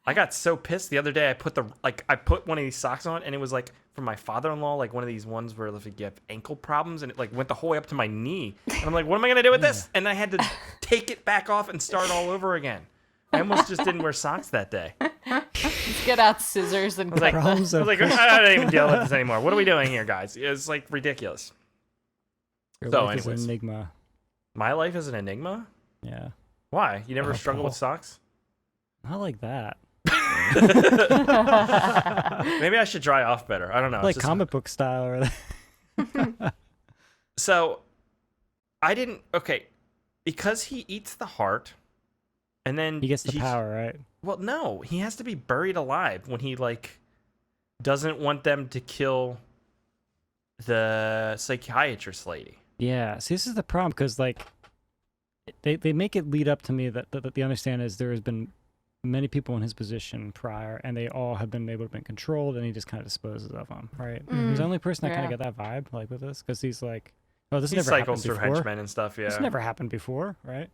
I got so pissed the other day. I put one of these socks on, and it was like from my father-in-law, like one of these ones where like you have ankle problems, and it like went the whole way up to my knee. And I'm like, what am I gonna do with this? And I had to take it back off and start all over again. I almost just didn't wear socks that day. Just get out scissors and I was like, Problems I of- was like, I don't even deal with this anymore. What are we doing here, guys? It's like ridiculous. Your So, life is an anyways. enigma. My life is an enigma. Yeah, Why? You never Oh, struggle with Paul. socks? not like that. Maybe I should dry off better. I don't know. It's Like just- comic book style, or So, I didn't. Okay, because he eats the heart, and then he gets the he's- power, right? Well, no, he has to be buried alive when he like doesn't want them to kill the psychiatrist lady. Yeah. See, this is the problem because like they make it lead up to me that the understand is there has been many people in his position prior, and they all have been able to be controlled, and he just kind of disposes of them, right? He's the only person that kind Yeah. of get that vibe like with this because he's like, oh, this He never happened cycles through before. henchmen and stuff. Yeah, This never happened before, right?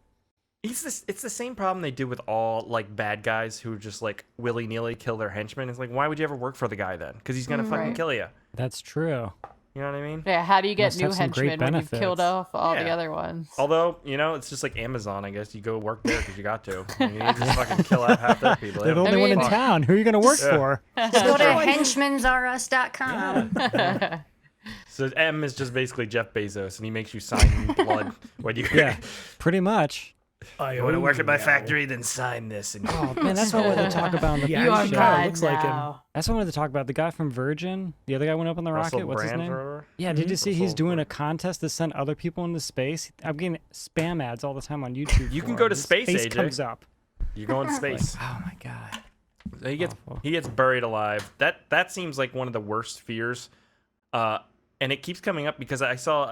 It's the same problem they do with all like bad guys who just like willy nilly kill their henchmen. It's like, why would you ever work for the guy then? Because he's gonna fucking Right. kill you. That's true. You know what I mean? Yeah, how do you get Must new have some great henchmen when you've killed benefits. off all the Yeah. other ones? Although, you know, it's just like Amazon, I guess. You go work there because you got to. You need to just fucking kill out half their people. They They're the don't only one in fuck. town. Who are you going to work Yeah. for? Go to henchman'srus.com. So M is just basically Jeff Bezos, and he makes you sign in blood when you Yeah, pretty much. I want to own work you at my now. factory, then sign this. And Oh man, that's what I wanted to talk about in the Yeah, you are he pre-show. kinda mine looks like him. now. That's what I wanted to talk about. The guy from Virgin, the other guy went up on the Russell rocket. What's his Brand name? or whatever. Yeah, did you see he's Russell doing a Brand. contest to send other people into space? I'm getting spam ads all the time on YouTube. You for can go him. to His space, face AJ. comes up. You're going to space. Oh my god. So he gets Awful. buried alive. That seems like one of the worst fears. And it keeps coming up because I saw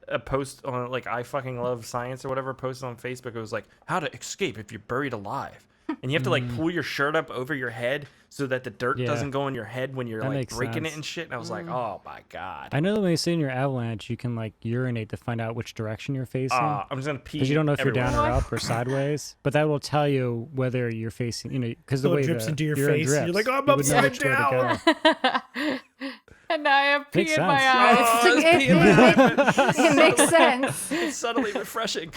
a post on like I fucking love science or whatever posted on Facebook. It was like how to escape if you're buried alive, and you have to like pull your shirt up over your head so that the dirt Yeah. doesn't go in your head when you're That like makes breaking sense. it and shit. And I was like, oh my god. I know that when you sit in your avalanche, you can like urinate to find out which direction you're facing. I'm just gonna pee. Because you don't know if everywhere. you're down or up or sideways, but that will tell you whether you're facing, you know, because the So it way drips the into your urine face, and you're drips, like, "Oh, I'm you would know upside which way to go. And now I have pee Makes in my sense. eyes. Oh, it's It- peeing. it makes sense. It's subtly refreshing.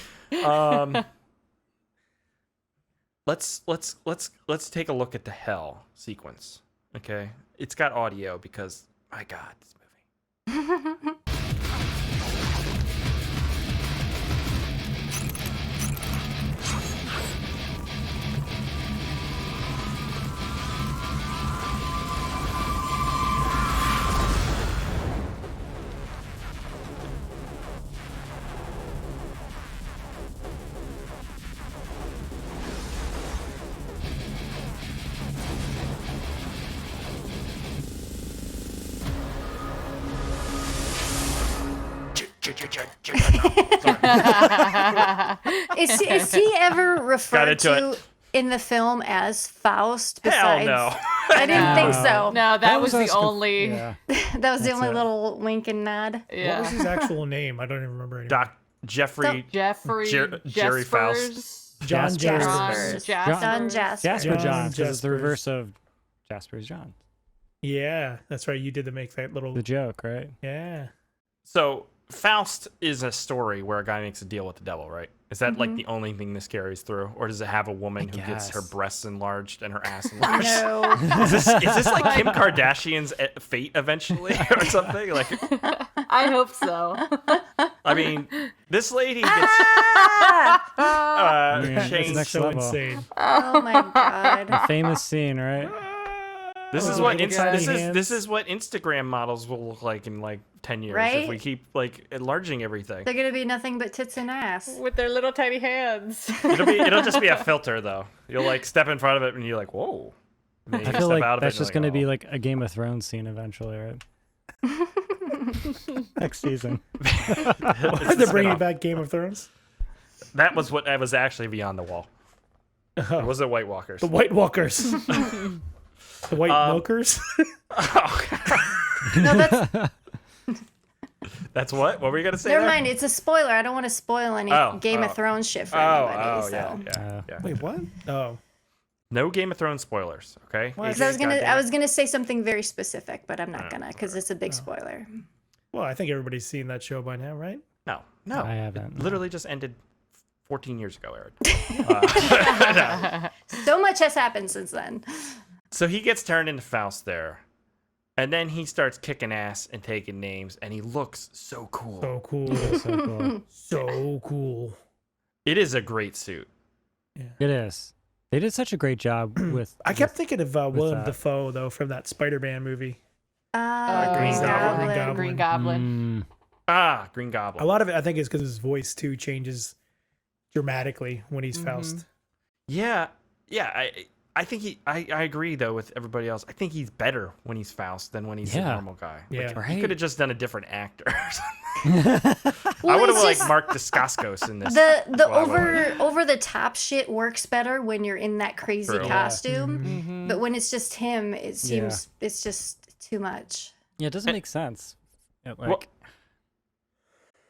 Let's take a look at the hell sequence. Okay, it's got audio because my god, this movie. Is he ever referred into to it. in the film as Faust? Hell Besides, no. I didn't think so. No, that was the us- only. Yeah. That was the only it. little wink and nod. Yeah. What was his actual name? I don't even remember anymore. Jeffrey. Jeffrey Jerry Faust. Jaspers. John Jaspers. Jaspers. John Jasper. Jasper John John, 'cause it's the Jaspers. reverse of Jasper's John. Yeah, that's right. You did make that little. The joke, right? Yeah. So Faust is a story where a guy makes a deal with the devil, right? Is that like the only thing this carries through, or does it have a woman who gets her guess. breasts enlarged and her ass enlarged? No. Is this like Kim Kardashian's fate eventually, or something? Like, I hope so. I mean, this lady gets Yeah, it's changed. next So level. insane. Oh my god. Famous scene, right? This is Oh, what little tiny hands. this is what Instagram models will look like in like 10 years if Right? we keep like enlarging everything. They're gonna be nothing but tits and ass. With their little tiny hands. It'll just be a filter though. You'll like step in front of it and you're like, whoa. And then you I step feel like out of that's it and just you're going to be "Oh." like a Game of Thrones scene eventually, right? Next season. They're bringing back Game of Thrones. That was what I was actually beyond the wall. It was the White Walkers. The White Walkers. The White Milkers. No, that's That's what? What were you gonna say? never there? mind. It's a spoiler. I don't want to spoil any Game of Thrones shit for anybody. So. yeah. Wait, what? Oh. No Game of Thrones spoilers, okay? Because I was gonna say something very specific, but I'm not gonna because it's a big spoiler. Well, I think everybody's seen that show by now, right? No. I haven't. It literally just ended 14 years ago, Aaron. So much has happened since then. So he gets turned into Faust there. And then he starts kicking ass and taking names, and he looks so cool. So cool. So cool. So cool. It is a great suit. It is. They did such a great job with. I kept thinking of Willem that. Dafoe, though, from that Spider-Man movie. Green Green Goblin. Goblin. Green Goblin. Green Goblin. A lot of it, I think, is because his voice, too, changes dramatically when he's Faust. Yeah. I think I agree though with everybody else. I think he's better when he's Faust than when he's a normal guy. Yeah. He Right. could have just done a different actor. Well, I would have it's like just- Mark Dacascos in this. The Well, I would've. over the top shit works better when you're in that crazy True. costume, but when it's just him, it seems it's just too much. Yeah, it doesn't make sense. Like, Well,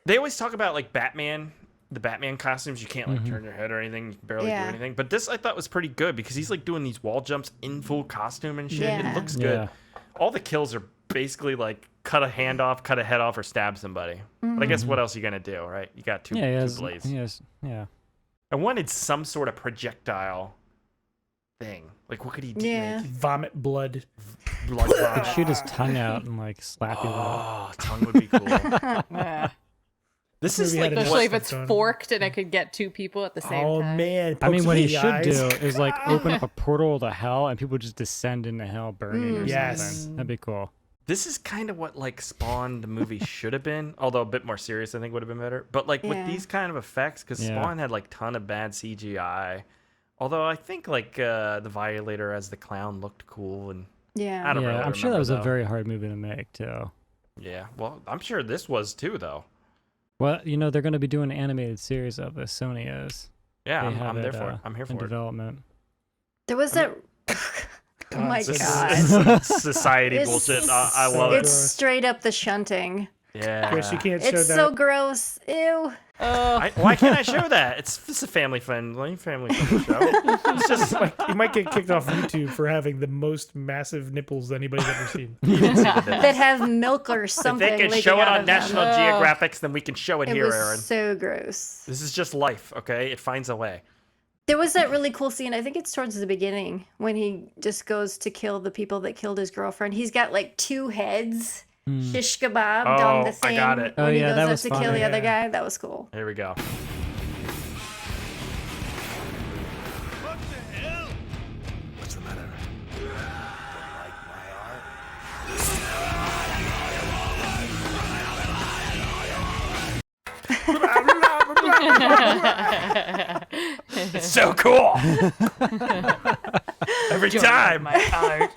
they always talk about like Batman, the Batman costumes. You can't like turn your head or anything. You can barely Yeah. do anything. But this I thought was pretty good because he's like doing these wall jumps in full costume and shit. Yeah. It looks good. Yeah. All the kills are basically like cut a hand off, cut a head off, or stab somebody. But I guess what else are you gonna do, right? You got two blades. Yeah. I wanted some sort of projectile thing. Like what could he do? Yeah. Like, Vomit blood. blood Could vomit. shoot his tongue out and like slap you with it. Oh, tongue would be cool. Yeah. This is Maybe like had a Especially if What- it's forked and it could get two people at the same Oh, time. man. I mean, pokes what me he in should the do eyes. is like open up a portal to hell and people just descend into hell burning or Yes. something. That'd be cool. This is kind of what like Spawn the movie should have been, although a bit more serious. I think would have been better. But like with Yeah. these kind of effects, because Yeah. Spawn had like ton of bad CGI. Although I think like the Violator as the clown looked cool, and Yeah. I don't Yeah, really I'm sure that remember, was a though. very hard movie to make too. Yeah, well, I'm sure this was too, though. Well, you know, they're going to be doing an animated series of this. Sony is. Yeah, They I'm have there it, for it. I'm here in for it. development. There was that. Oh my This god. is society It's- bullshit. I love It's it. straight up the shunting. Yeah. Chris, you can't show It's that. so gross. Ew. Why can't I show that? It's a family friendly show. It's just like You might get kicked off YouTube for having the most massive nipples anybody's ever seen. That have milk or if something. they can leaking show it out on of them. National Geographics, then we can show it It here, was Aaron. so gross. This is just life, okay? It finds a way. There was that really cool scene. I think it's towards the beginning when he just goes to kill the people that killed his girlfriend. He's got like two heads, shish kebabbed on the I thing. got it. When Oh, he yeah, goes that up was to fun. kill the other Yeah. guy. That was cool. Here we go. What's the matter? Don't like my art? It's so cool. Every time. My art.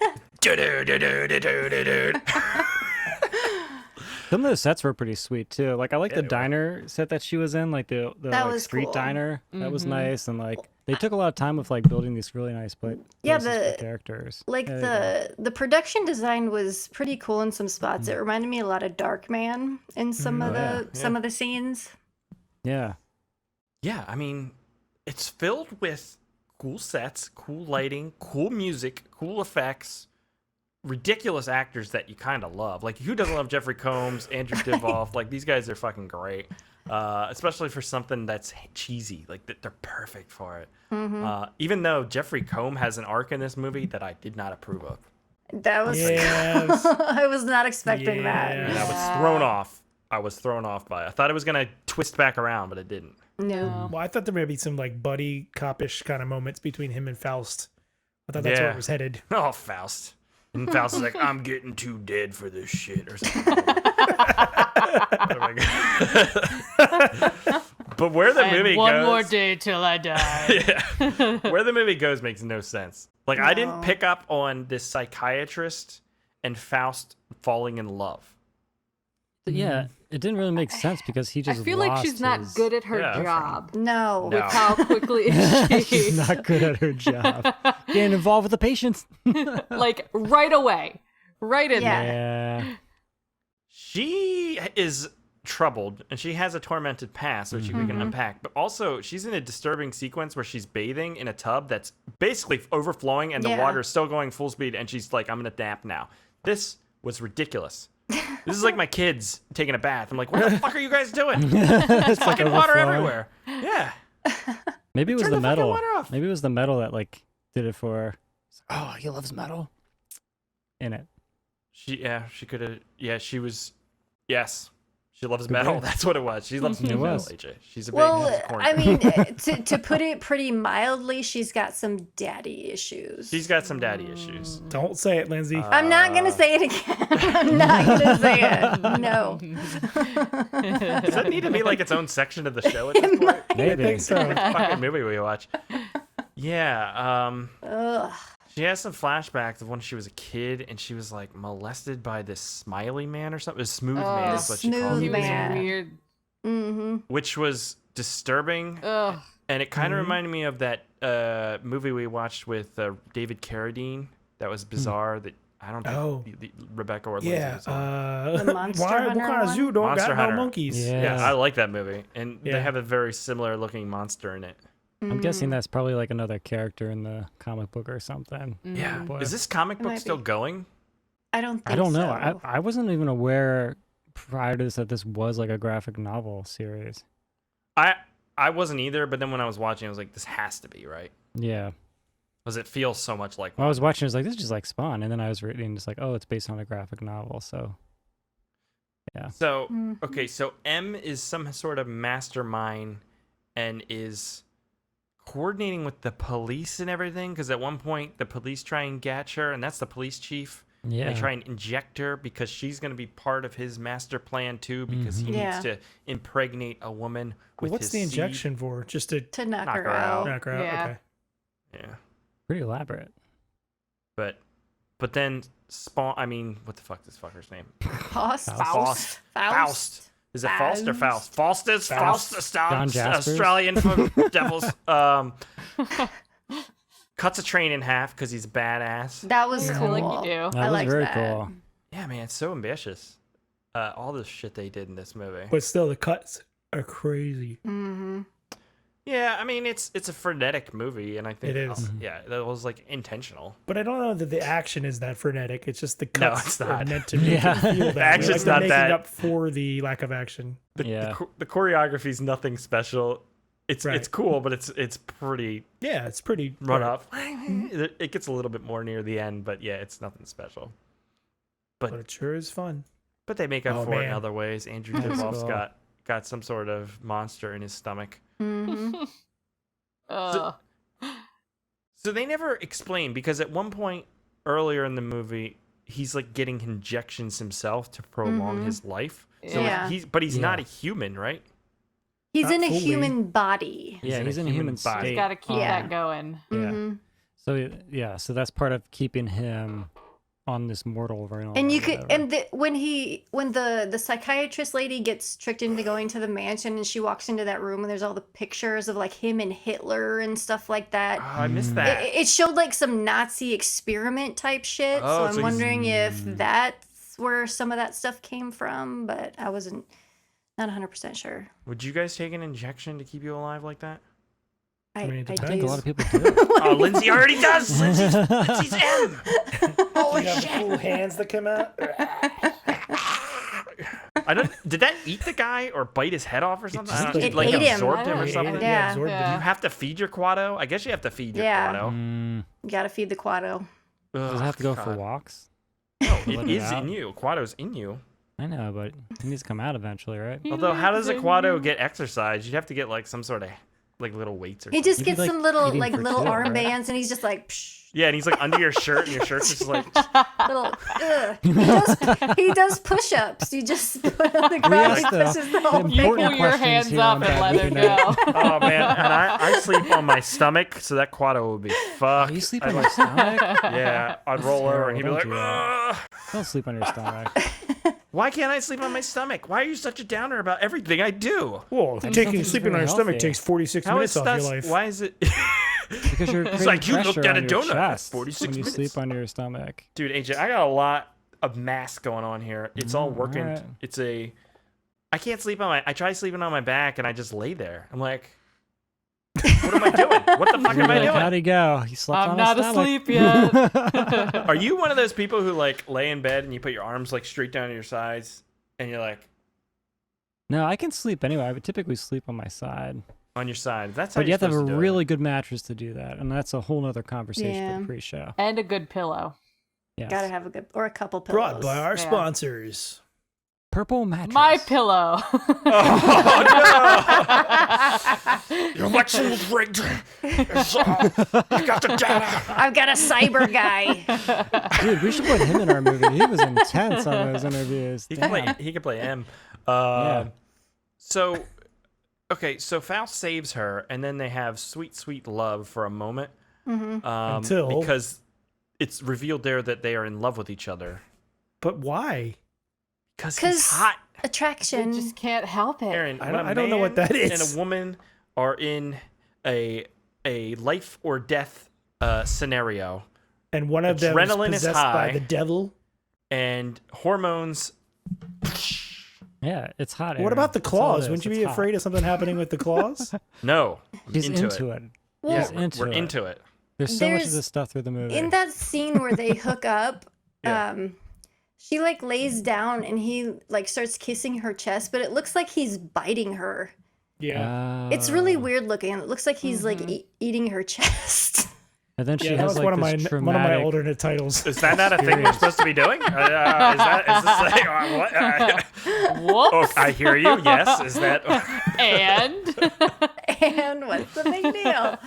Some of the sets were pretty sweet too. Like I like the they were. diner set that she was in, like the That like, was street cool. diner. That was nice, and like they took a lot of time with like building these really nice places Yeah, for characters. Like Yeah, they did. the production design was pretty cool in some spots. Mm-hmm. It reminded me a lot of Darkman in some of the some of the scenes. Yeah. Yeah, I mean, it's filled with cool sets, cool lighting, cool music, cool effects, ridiculous actors that you kind of love. Like, who doesn't love Jeffrey Combs, Andrew Divoff? Like, these guys are fucking great. Especially for something that's cheesy. Like, they're perfect for it. Even though Jeffrey Combs has an arc in this movie that I did not approve of. That was Yes. I was not expecting that. And I was thrown off. I was thrown off by it. I thought it was going to twist back around, but it didn't. No. Well, I thought there may be some like buddy copish kind of moments between him and Faust. I thought that's where Yeah. it was headed. Oh, Faust. And Faust is like, I'm getting too dead for this shit or something. Oh my God. But where the movie one goes, more day till I die. yeah, where the movie goes makes no sense. Like, I didn't No. pick up on this psychiatrist and Faust falling in love. Yeah, it didn't really make sense because he I just feel like lost she's not his- good at her Yeah. job. No. No. How quickly is she? She's not good at her job. Getting involved with the patients. Like right away. Right in Yeah. there. Yeah. She is troubled and she has a tormented past, which we can unpack. But also, she's in a disturbing sequence where she's bathing in a tub that's basically overflowing and the Yeah. water is still going full speed. And she's like, I'm going to nap now. This was ridiculous. This is like my kids taking a bath. I'm like, what the fuck are you guys doing? There's fucking water overflowing. everywhere. Yeah. Maybe it was Turn the the fucking metal. water off. Maybe it was the metal that like did it for her. Oh, he loves metal. In it. She could have. Yeah, she was. Yes. She loves metal. band. That's what it was. She loves It metal, was. AJ. She's a big Well, corn. I mean, to put it pretty mildly, she's got some daddy issues. She's got some daddy issues. Don't say it, Lindsay. I'm not gonna say it again. I'm not gonna say it. No. Does that need to be like its own section of the show at this point? I Maybe. think so. Fucking movie we watch. Yeah. Ugh. She has some flashbacks of when she was a kid and she was like molested by this smiley man or something. Smooth man is what she called Smooth He him. was man. weird. Mm-hmm. Which was disturbing. Ugh. And it kind of reminded me of that movie we watched with David Carradine. That was bizarre. That I don't think Oh. Rebecca or Lindsay Yeah. was on. The Monster why, Hunter what kind of one? zoo don't Monster got Hunter. no monkeys? Yeah. Yeah, I like that movie, and Yeah. they have a very similar looking monster in it. I'm guessing that's probably like another character in the comic book or something. Yeah, Boy. is this comic It book might still be. going? I don't think I don't know. so. I wasn't even aware prior to this that this was like a graphic novel series. I wasn't either, but then when I was watching, I was like, this has to be right, Yeah. because it feels so much like. When I was watching, I was like, this is just like Spawn. And then I was reading, just like, oh, it's based on a graphic novel. So, yeah. So Mhm. okay, so M is some sort of mastermind, and is coordinating with the police and everything. Because at one point, the police try and catch her, and that's the police chief. Yeah. They try and inject her because she's going to be part of his master plan too, because he Yeah. needs to impregnate a woman with What's his the seed. injection for? Just to To knock, Knock her her out. out. knock her out? Yeah. Okay. Yeah, Pretty elaborate. but then Spawn. I mean, what the fuck is this fucker's name? Faust. Faust. Faust. Is it Faust or Faust? Faust is Faust. John Jaspers? Australian for devils. Cuts a train in half because he's badass. That was I cool. feel like you do. That I was liked very that. cool. Yeah, man, it's so ambitious. All the shit they did in this movie. But still, the cuts are crazy. Mm-hmm. Yeah, I mean, it's a frenetic movie, and I think It is. yeah, that was like intentional. But I don't know that the action is that frenetic. It's just the No, cuts it's are not. meant to make Yeah. it feel that. way. action's Like they're not making that- up for the lack of action. Yeah. The choreography is nothing special. It's Right. it's cool, but it's pretty Yeah, it's pretty run up. It gets a little bit more near the end, but yeah, it's nothing special. but it sure is fun. But they make up Oh, for it in man. other ways. Andrew That's Divoff's cool. got some sort of monster in his stomach. Mm-hmm. Ugh. So they never explain, because at one point earlier in the movie, he's like getting injections himself to prolong his life. So Yeah. he's Yeah. not a human, right? He's Not in a fully. human body. Yeah, he's in a human body. state. Got to keep Yeah. that going. Yeah. Mm-hmm. So yeah, so that's part of keeping him on this mortal realm. And or you could, whatever. when the psychiatrist lady gets tricked into going to the mansion, and she walks into that room, and there's all the pictures of like him and Hitler and stuff like that. Oh, I missed that. It showed like some Nazi experiment type shit. Oh, So I'm so he's- wondering if that's where some of that stuff came from, but I wasn't not 100% sure. Would you guys take an injection to keep you alive like that? I mean, it I do. think a lot of people do. Oh, Lindsay already does. Lindsay's M. You have cool hands that come out. I don't. Did that eat the guy or bite his head off or something? I don't know. It Like ate him. absorbed him I or don't something. know. Yeah. absorbed Yeah. You have to feed your quado. I guess you have to feed your Yeah. quado. You gotta feed the Quado. Does it have to go for God. walks? No, to it let it is out? in you. Quado's in you. I know, but it needs to come out eventually, right? Although, how does a quado get exercise? You'd have to get like some sort of like little weights or He something. just Maybe, gets like, some little eating like for little two, right? armbands, and he's just like psh, Yeah, and he's like under your shirt, and your shirt's just like. little. He does push-ups. You just put on the ground. asked He the- pushes the whole the thing. important Pull your questions hands here up on and Bad let Movie her Night. go. Oh man, and I sleep on my stomach, so that quado would be fucked. Oh, you sleep I'd on your like- stomach? Yeah, I'd roll over and he'd be like, terrible. Don't do "Ugh." Don't sleep on your stomach. "Why can't I sleep on my stomach? Why are you such a downer about everything I do?" Well, don't taking think it's sleeping on very your stomach healthy. takes 46 How minutes is off that? your life. Why is it? Because you're creating like, you looked pressure at on a your donut for chest 46 when you minutes. sleep on your stomach. Dude, AJ, I got a lot of mass going on here. It's all working. alright. It's a. I can't sleep on my. I try sleeping on my back and I just lay there. I'm like, what am I doing? What the fuck You're am I like, doing? how'd he go? He slept I'm on not his stomach. asleep yet. Are you one of those people who like lay in bed and you put your arms like straight down to your sides and you're like No, I can sleep anyway. I would typically sleep on my side. on your side? That's how But you you're have to have a supposed do it. really good mattress to do that. And that's a whole nother conversation Yeah. for the pre-show. And a good pillow. Yes. Gotta have a good or a couple pillows. Brought by our Yeah. sponsors. Purple mattress. My pillow. Your election was rigged. You got the data. I've got a cyber guy. Dude, we should put him in our movie. He was intense on those interviews. He can Damn. play. He can play M. Yeah. So, okay. So Faust saves her, and then they have sweet, sweet love for a moment. Until- because it's revealed there that they are in love with each other. But why? Because 'Cause- he's hot. I Attraction. just can't help it. Aaron, I when don't- a I don't know what man that is. And a woman are in a life or death scenario, And one of them is Adrenaline is possessed high. by the devil. and hormones. Yeah, it's hot. What Aaron. about the That's all it claws? is. Wouldn't you It's be hot. afraid of something happening with the claws? No, He's into it. Well, He's into we're it. into it. There's so much of There's- this stuff through the movie. in that scene where they hook up, Yeah. she like lays down and he like starts kissing her chest, but it looks like he's biting her. Yeah. It's really Oh. weird looking. It looks like he's like eating her chest. And then she Yeah, that has was like one of my this one of my traumatic- alternate titles. Is that not a thing we're Experience. supposed to be doing? Is this like, what? Whoops. Oh, I hear you. Yes. Is that? And And what's the big deal?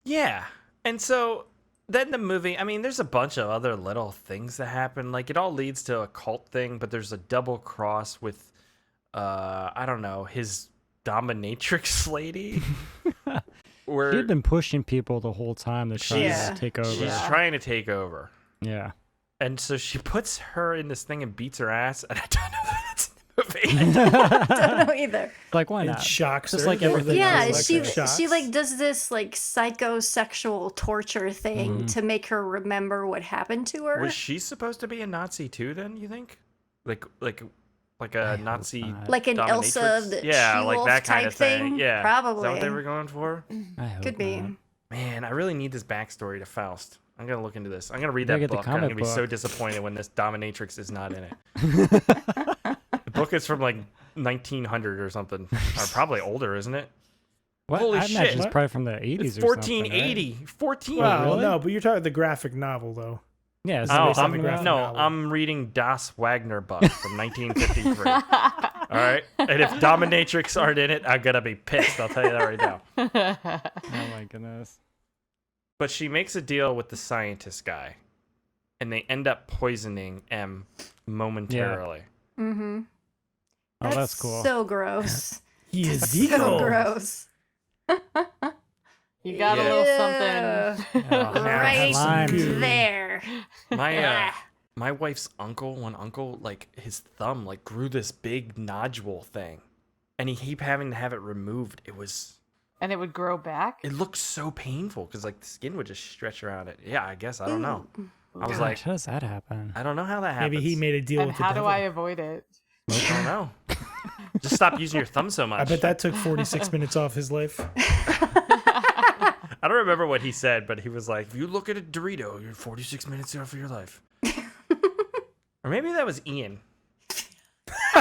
Yeah. And so then the movie, I mean, there's a bunch of other little things that happen. Like it all leads to a cult thing, but there's a double cross with, I don't know, his dominatrix lady. Where She had been pushing people the whole time to try Yeah. to take over. she's trying to take over. Yeah. And so she puts her in this thing and beats her ass. And I don't know that that's in the movie. Don't know either. Like, why It not? shocks Just her. like They were everything the- Yeah, else, she shocks. she like does this like psychosexual torture thing to make her remember what happened to her. Was she supposed to be a Nazi too? Then you think, like a Nazi, not. Like an Elsa of dominatrix? the yeah, like She-Wolf that kind type of thing. thing? Yeah, Probably. Is that what they were going for? I hope Could be. not. Man, I really need this backstory to Faust. I'm gonna look into this. I'm gonna read Gotta that get the book. I'm gonna comic be so book. disappointed when this dominatrix is not in it. The book is from like 1900 or something, or probably older, isn't it? What? Holy I imagine shit. it's probably from the 80s It's or something. 1480. 14. Wow, really? no, but you're talking the graphic novel though. Yeah. Is Oh, that based on the I'm, graphic no, novel. I'm reading Das Wagner book from 1953. All right, and if dominatrix aren't in it, I'm gonna be pissed. I'll tell you that right now. Oh my goodness. But she makes a deal with the scientist guy, and they end up poisoning M momentarily. Mm-hmm. Oh, that's cool. So gross. He is So Deagle. gross. You got a little something. Right Lime. there. My wife's one uncle, like his thumb, like grew this big nodule thing, and he keep having to have it removed. And it would grow back? It looked so painful because like the skin would just stretch around it. Yeah, I guess I don't know. I was Gosh, like, how does that happen? I don't know how that happens. Maybe he made a deal And with the how devil. do I avoid it? I don't know. Just stop using your thumb so much. I bet that took 46 minutes off his life. I don't remember what he said, but he was like, if you look at a Dorito, you're 46 minutes off of your life. Or maybe that was Ian.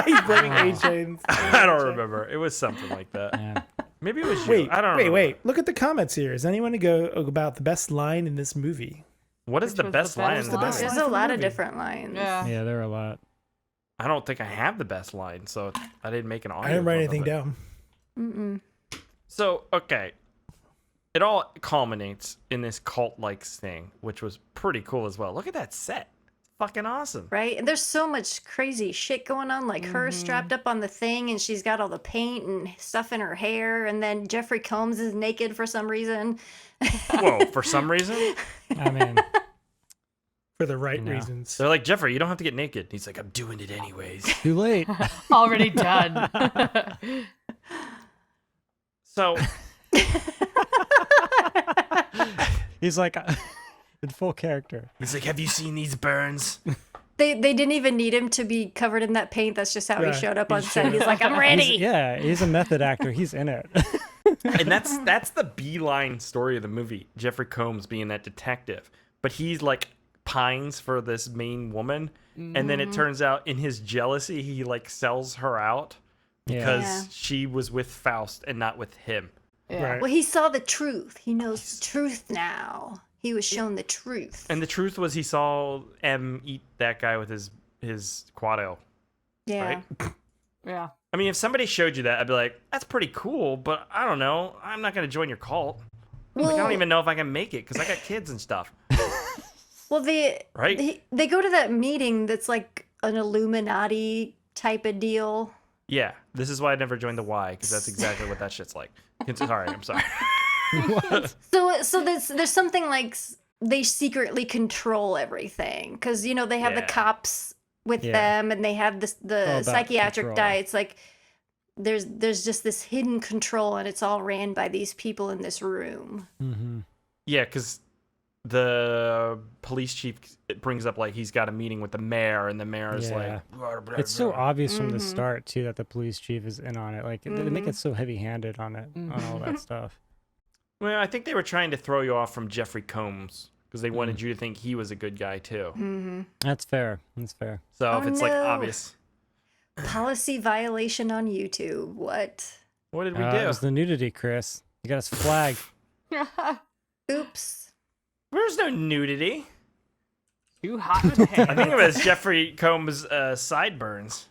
He's blaming AJ. I don't remember. It was something like that. Yeah. Maybe it was you. I don't know. Wait. Look at the comments here. Is anyone to go about the best line in this movie? What is Which the was best the line? best in the line? movie? There's line a from the lot of movie. different lines. Yeah. Yeah, there are a lot. I don't think I have the best line, so I didn't make an audio. I didn't write clip of anything it. down. So, okay. It all culminates in this cult-like thing, which was pretty cool as well. Look at that set. It's fucking awesome. Right? And there's so much crazy shit going on, like her strapped up on the thing and she's got all the paint and stuff in her hair, and then Jeffrey Combs is naked for some reason. Whoa, for some reason? I mean, For the right No. reasons. They're like, Jeffrey, you don't have to get naked. He's like, I'm doing it anyways. too late. Already done. So, He's like in full character. he's like, have you seen these burns? They didn't even need him to be covered in that paint. That's just how Yeah, he showed up he on just set. showed He's up. like, I'm ready. He's a method actor. He's in it. And that's the beeline story of the movie. Jeffrey Combs being that detective. But he's like pines for this main woman. And then it turns out in his jealousy, he like sells her out because Yeah. she was with Faust and not with him. Yeah. Right. Well, he saw the truth. He knows the truth now. He was shown the truth. And the truth was he saw M eat that guy with his quado. Yeah. Right? Yeah. I mean, if somebody showed you that, I'd be like, that's pretty cool, but I don't know. I'm not going to join your cult. Like, I Well- don't even know if I can make it because I got kids and stuff. Well, Right? they go to that meeting that's like an Illuminati type of deal. Yeah, this is why I never joined the Y, because that's exactly what that shit's like. Sorry, I'm sorry. So there's something like they secretly control everything because they have the Yeah. cops with Yeah. them and they have the about psychiatric control. diets. Like there's just this hidden control and it's all ran by these people in this room. Mm-hmm. Yeah, because the police chief brings up, like, he's got a meeting with the mayor, and the mayor is Yeah. like... Blah, blah, It's so blah. obvious from the start too that the police chief is in on it. Like they make it so heavy-handed on it, on all that stuff. Well, I think they were trying to throw you off from Jeffrey Combs, because they wanted you to think he was a good guy, too. That's fair. That's fair. So Oh, if it's, like, no. obvious... Policy violation on YouTube. What? What did we It do? was the nudity, Chris. You got us flagged. Oops. There's no nudity. Too hot with hair. I think it was Jeffrey Combs' sideburns.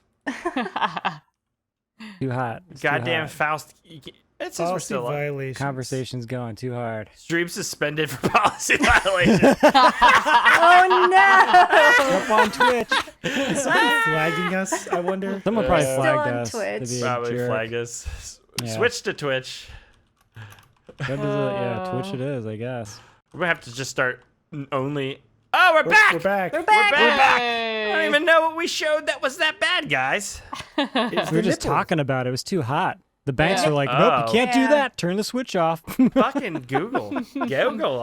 Too hot. It's too Goddamn hot. Faust. It says we're Policy still up. violations. Conversation's going too hard. Stream suspended for policy violation. Oh no! Up on Twitch. Is someone flagging us, I wonder? Someone probably Still flagged on us. Twitch. To be a Probably jerk. flag us. Yeah. Switch to Twitch. What is it? Yeah, Twitch it is, I guess. We're gonna have to just start only. Oh, we're back. We're back. We're back. We're back. Hey. I don't even know what we showed that was that bad, guys. It's We were the just nipple. talking about it. It was too hot. The banks Yeah. are like, nope, Oh. you can't do Yeah. that. Turn the switch off. Fucking Google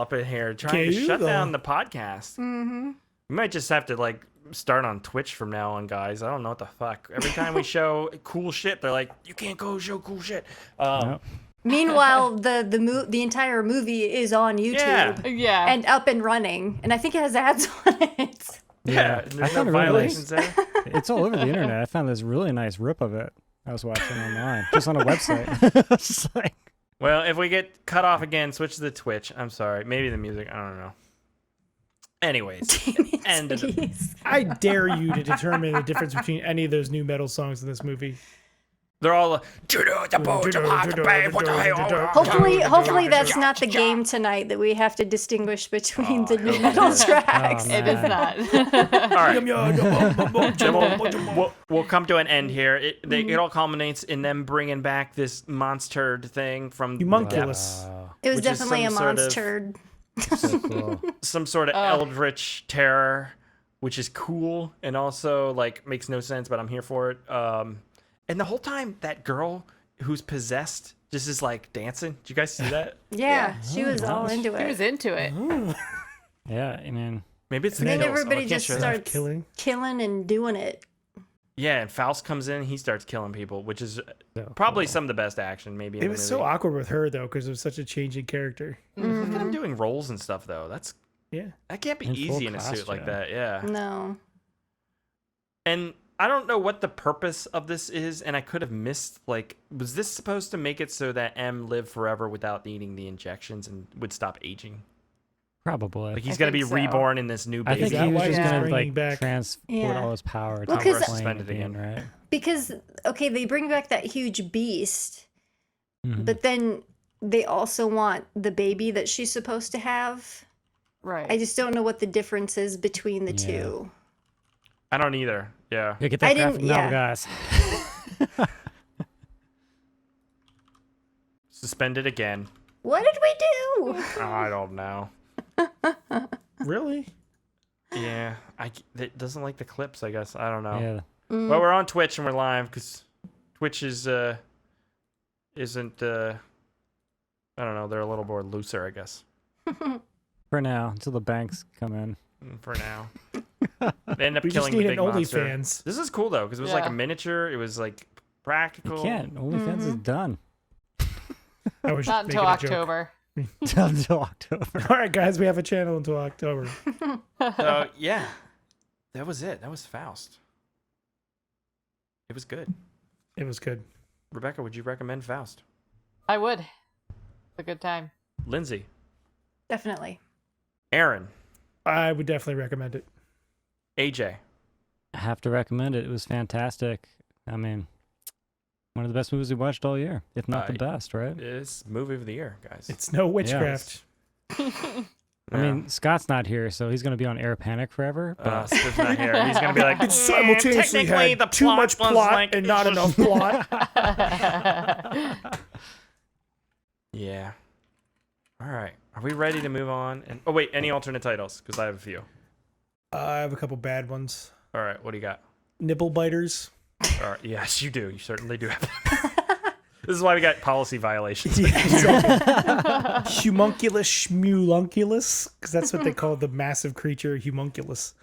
up in here trying to shut Google. down the podcast. Mm-hmm. We might just have to like start on Twitch from now on, guys. I don't know what the fuck. Every time we show cool shit, they're like, you can't go show cool shit. Nope. Meanwhile, the entire movie is on YouTube Yeah. and up and running, and I think it has ads on it. Yeah, I there's no found it really violations there. It's all over the internet. I found this really nice rip of it. I was watching online, just on a website. It's just like, Well, if we get cut off again, switch to the Twitch. I'm sorry. Maybe the music. I don't know. Anyways, end of the Jeez. I dare you to determine the difference between any of those new metal songs in this movie. they're all. Hopefully that's not the game tonight that we have to distinguish between the new metal tracks. Oh, It is man. not. All right. Then we'll come to an end here. It all culminates in them bringing back this monster thing from the Homunculus. depths. It was which is definitely a some sort of- monster. So cool. some sort of eldritch terror, which is cool and also like makes no sense, but I'm here for it. And the whole time that girl who's possessed just is like dancing. Did you guys see that? Yeah, she was all into He it. was into it. Yeah, I mean, Maybe it's the And then kills. everybody I can't just show that. starts killing and doing it. Yeah, and Faust comes in, he starts killing people, which is so probably cool. some of the best action maybe in It the was movie. so awkward with her though, because it was such a changing character. Look at him doing rolls and stuff though. Yeah. That can't be In full easy in a suit like costume. that. Yeah. No. And I don't know what the purpose of this is, and I could have missed, like, was this supposed to make it so that M lived forever without needing the injections and would stop aging? Probably. Like, he's I going to be think so. reborn in this new I baby. think that he was why just he's gonna bringing like back- transport Yeah. all his power Well, to 'cause- the Suspended plane again. right? Because, okay, they bring back that huge beast, Mhm. but then they also want the baby that she's supposed to have. Right. I just don't know what the difference is between the Yeah. two. I don't either. Yeah. Yeah, get I that graphic didn't- novel, yeah. guys. Suspended again. What did we do? I don't know. Really? Yeah. It doesn't like the clips, I guess. I don't know. Yeah. Well, we're on Twitch and we're live because Twitch isn't, I don't know, they're a little more looser, I guess, For now, until the banks come in. for now. They end up We just killing the need big an monster. OnlyFans. This is cool though, because it was like a Yeah. miniature. It was like You practical. can't. OnlyFans is done I was Not just until making a joke. October. until October. All right, guys, we have a channel until October. So yeah, that was it. That was Faust. It was good. It was good. Rebecca, would you recommend Faust? I would. It's a good time. Lindsay, Definitely. Aaron, I would definitely recommend it. AJ. I have to recommend it. It was fantastic. I mean, one of the best movies we watched all year, if not the best, right? It's movie of the year, guys. It's no witchcraft. I mean, Scott's not here, so he's going to be on Air Panic forever. But Steve's not here. He's gonna be like, It simultaneously technically, the had too plot much was plot like- and not enough plot. Yeah. All right. Are we ready to move on? And oh wait, any alternate titles? Because I have a few. I have a couple bad ones. All right. What do you got? Nipple biters. All right. Yes, you do. You certainly do have. This is why we got policy violations. Yeah, exactly. Humunculus schmulunculus, because that's what they call the massive creature, humunculus.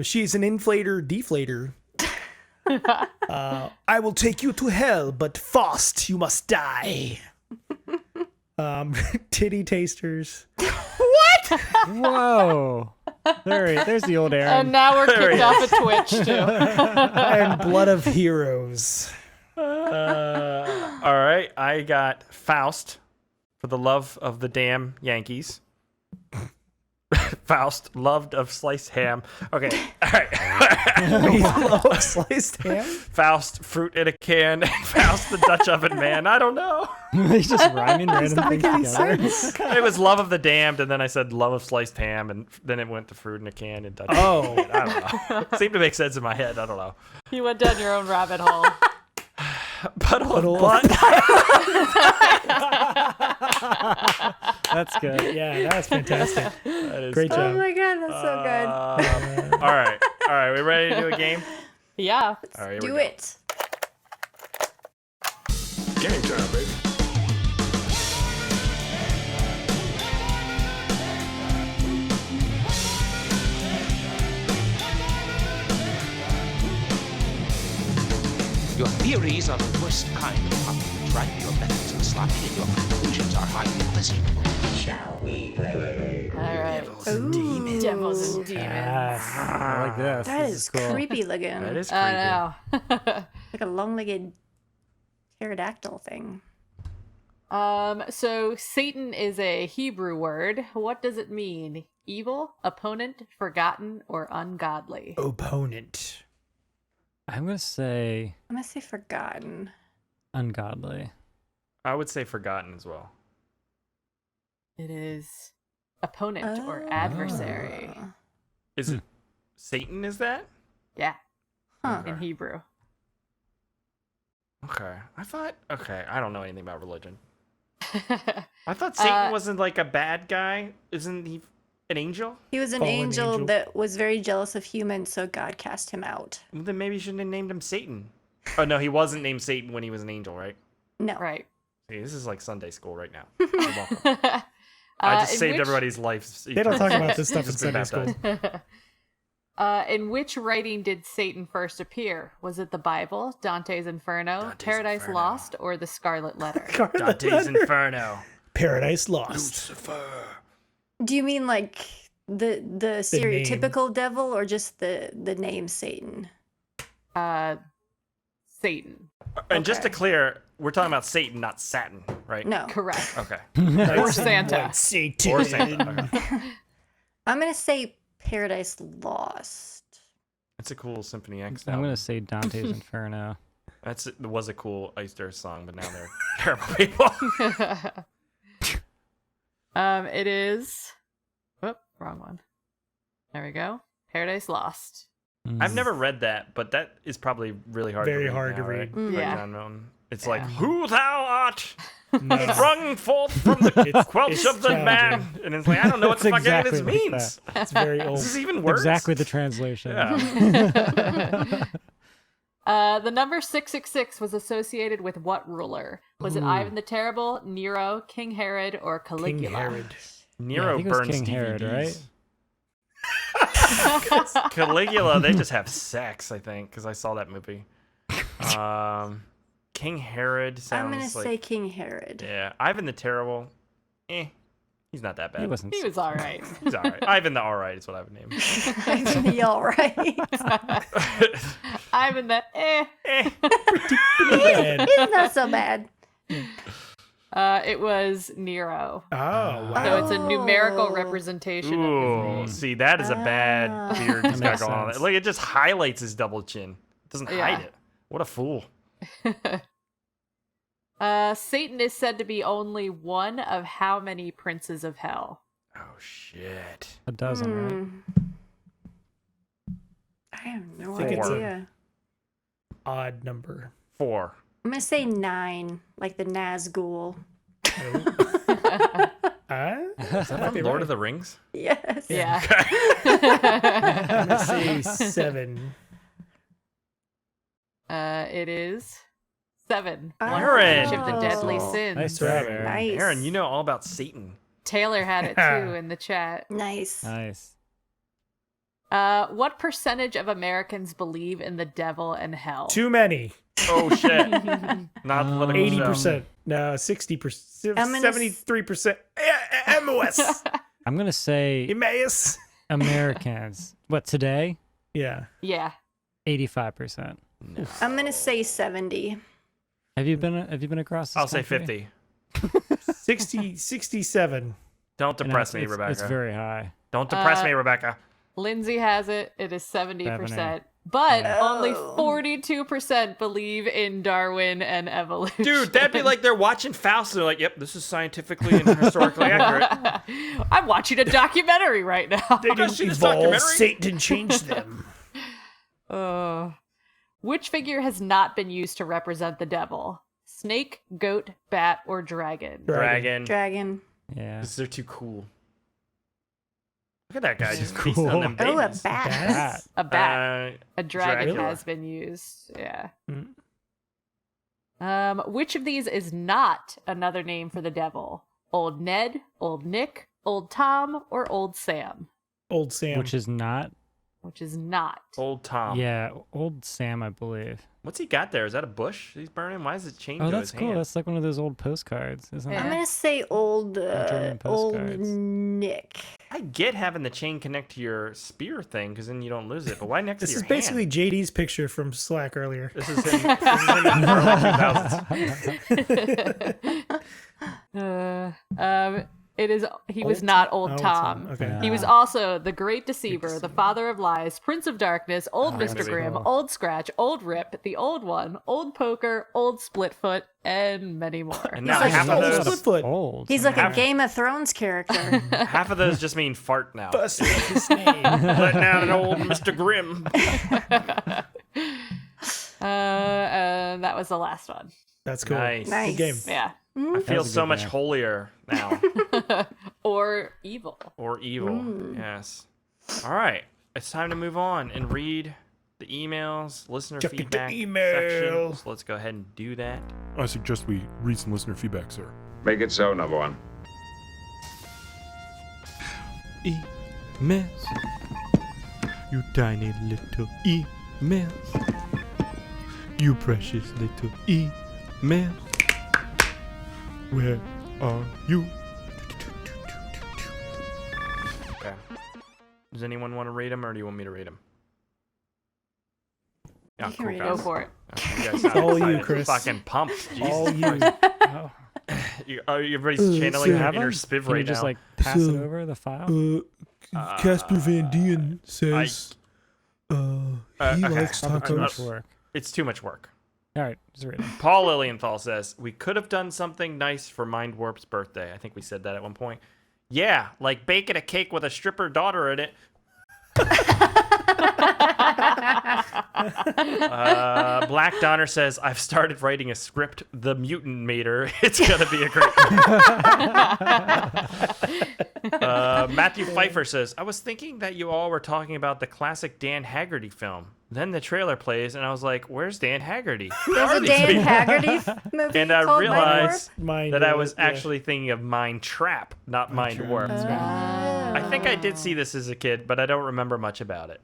She's an inflator deflator. I will take you to hell, but Faust, you must die. Titty tasters. whoa, there's the old Aaron. And now we're kicked off of Twitch too. And blood of heroes. All right. I got Faust for the love of the damn Yankees. Faust, loved of sliced ham. Okay. All right. Sliced ham. Faust, fruit in a can. And Faust, the Dutch oven man. I don't know. He's just rhyming random things together. It was love of the damned, and then I said love of sliced ham, and then it went to fruit in a can and Dutch. Oh. I don't know. It seemed to make sense in my head. I don't know. You went down your own rabbit hole. Puddle of butt. That's good. Yeah, that's fantastic. That is Great good. Oh job. my god, that's so good. All right. All right. We ready to do a game? Yeah. All right. Here Do we go. it. Game time, baby. Your theories are the worst kind of compliment, right? Your methods are sloppy and your conclusions are highly questionable. All right. Ooh. Devils and demons. Yes. I like this. That This is cool. creepy looking. That is creepy. I know. Like a long-legged pterodactyl thing. So Satan is a Hebrew word. What does it mean? Evil, opponent, forgotten, or ungodly? Opponent. I'm gonna say I'm gonna say forgotten. ungodly. I would say forgotten as well. It is opponent or adversary. Oh. Is it Satan? Is that? Yeah, Huh. in Hebrew. Okay. I thought. Okay. I don't know anything about religion. I thought Satan wasn't like a bad guy. Isn't he an angel? He was an Fallen angel angel. that was very jealous of humans, so God cast him out. Well, then maybe you shouldn't have named him Satan. Oh no, he wasn't named Satan when he was an angel, right? No. Right. See, this is like Sunday school right now. You're welcome. I just in saved which- everybody's life. They don't talk about this stuff in Just been Sunday school. baptized. In which writing did Satan first appear? Was it the Bible, Dante's Inferno, Dante's Paradise Inferno. Lost, or the Scarlet Letter? Dante's Inferno. Paradise Lost. Lucifer. Do you mean like the stereotypical devil or just the name Satan? Satan. And just to Okay. clear, we're talking about Satan, not Satin, right? No. Correct. Okay. Or Santa. White Satan. Or Santa. Okay. I'm gonna say Paradise Lost. It's a cool Symphony X I'm album. gonna say Dante's Inferno. It was a cool Easter song, but now they're terrible people. It is. Whoop, wrong one. There we go. Paradise Lost. I've never read that, but that is probably really hard Very to read. hard to now, read. Right? Yeah. John Milton. It's like, who thou art, No. sprung forth from the quelch it's of the challenging. man. And it's like, I don't know what the It's fuck any of this exactly like means. It's very old. This is even worse. Exactly the translation. Yeah. The number 666 was associated with what ruler? Was it Ivan the Terrible, Nero, King Herod, or King Caligula? Herod. Nero I think it was burns King Herod, DVDs. Caligula, they just have sex, I think, because I saw that movie. King Herod sounds I'm gonna like... say King Herod. Yeah, Ivan the Terrible, he's not that bad. He wasn't. He was all right. He's all right. Ivan the all right is what I would name him. Be all right. Ivan the And- It's not so bad. It was Nero. oh, wow. So it's a numerical Oh. representation of Ooh, his name. see, that is a bad beard he's got makes going on. sense. Like, it just highlights his double chin. It doesn't Yeah. hide it. What a fool. Satan is said to be only one of how many princes of hell? Oh, shit. A dozen, right? I have no think it's a- idea. Odd number. 4. I'm gonna say 9, like the Nazgul. Is that from Lord of the Rings? Yes. Yeah. I'm gonna say 7. It is 7. Aaron! Each of the deadly Oh. sins. Nice job, Aaron. Nice. Aaron, you know all about Satan. Taylor had it too in the chat. Nice. Nice. What percentage of Americans believe in the devil and hell? Too many. Oh, shit. Not political 80%. No, 60%. I'm gonna 73%. MOS. I'm gonna say Emmaus. Americans. What today? Yeah. Yeah. 85%. I'm gonna say 70. Have you been across? This I'll say country? 50. 67. Don't You know, depress me, it's- Rebecca. It's very high. Don't depress me, Rebecca. Lindsay has it. It is 70%. 70. But Yeah. only Oh. 42% believe in Darwin and evolution. Dude, that'd be like they're watching Faust and they're like, yep, this is scientifically and historically accurate. I'm watching a documentary right now. They didn't see this evolve. documentary? Satan changed them. Which figure has not been used to represent the devil? Snake, goat, bat, or dragon? Dragon. Dragon. Yeah. Because they're too cool. Look at that guy just Cool. feasting on them Oh, a babies. bat. A bat. A dragon Dracula. has been used. Yeah. Mm. Which of these is not another name for the devil? Old Ned, Old Nick, Old Tom, or Old Sam? Old Sam. Which is not. Which is not. Old Tom. Yeah, old Sam, I believe. What's he got there? Is that a bush he's burning? Why is it chained Oh, to that's his cool. hand? That's like one of those old postcards, isn't I'm it? gonna say old German old postcards. Nick. I get having the chain connect to your spear thing because then you don't lose it. But why next This to is your basically hand? JD's picture from Slack earlier. This is him. This is him in the early 2000s. It is. He was Old not Tom. Old Old Tom. Tom, okay. He was also the Great Deceiver, the Father of Lies, Prince of Darkness, Old Mr. maybe. Grimm, Old Scratch, Old Rip, the Old One, Old Poker, Old Splitfoot, and many more. And now like half old of those, Split. Old. He's like a Half- Game of Thrones character. half of those just mean fart now. Bust his name. Letting out an old Mr. Grimm. That was the last one. That's cool. Nice. Nice. Good game. Yeah. I feel so much holier now. Or evil. Or evil, yes. All right, it's time to move on and read the emails, listener Check into feedback emails. section. So let's go ahead and do that. I suggest we read some listener feedback, sir. Make it so, number one. Emails. You tiny little emails. You precious little emails. Where are you? Okay. Does anyone want to read them, or do you want me to read them? You can read 'em. Go for it. You guys sound all you, excited. Chris. Fucking pumped. Jesus All you. Christ. Everybody's channeling have inner them? spiv Can you right just now. like pass it over the file? Casper Van Dien says he okay. likes Probably too much tacos. work. It's too much work. All right, just read it. Paul Lilienthal says, we could have done something nice for Mind Warp's birthday. I think we said that at one point. Yeah, like baking a cake with a stripper daughter in it. Black Donner says, I've started writing a script, The Mutant Meter. It's going to be a great Matthew Pfeiffer says, I was thinking that you all were talking about the classic Dan Haggerty film. Then the trailer plays, and I was like, where's Dan Haggerty? Who are There's a these Dan people? Haggerty movie And I called realized Mind that I Warp, was yeah. actually thinking of Mind Trap, not Mind Warp. I think I did see this as a kid, but I don't remember much about it.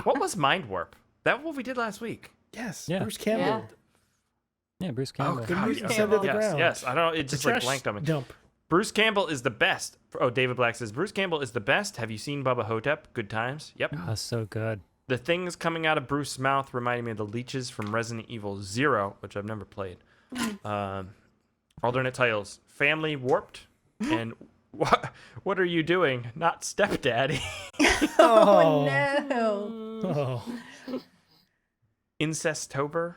What was Mind Warp? That what we did last week. Yes, Yeah. Bruce Campbell. Yeah, Bruce Campbell. Good God, news yes. descend to the yes, ground. yes. I don't. It just like Trash blanked on me. Dump. Bruce Campbell is the best. Oh, David Black says Bruce Campbell is the best. Have you seen Bubba Hotep? Good times. Yep. Oh, so good. The things coming out of Bruce's mouth reminded me of the leeches from Resident Evil 0, which I've never played. Alternate titles: Family Warped and What Are You Doing? Not Stepdaddy. Oh, no. Oh. Incestober.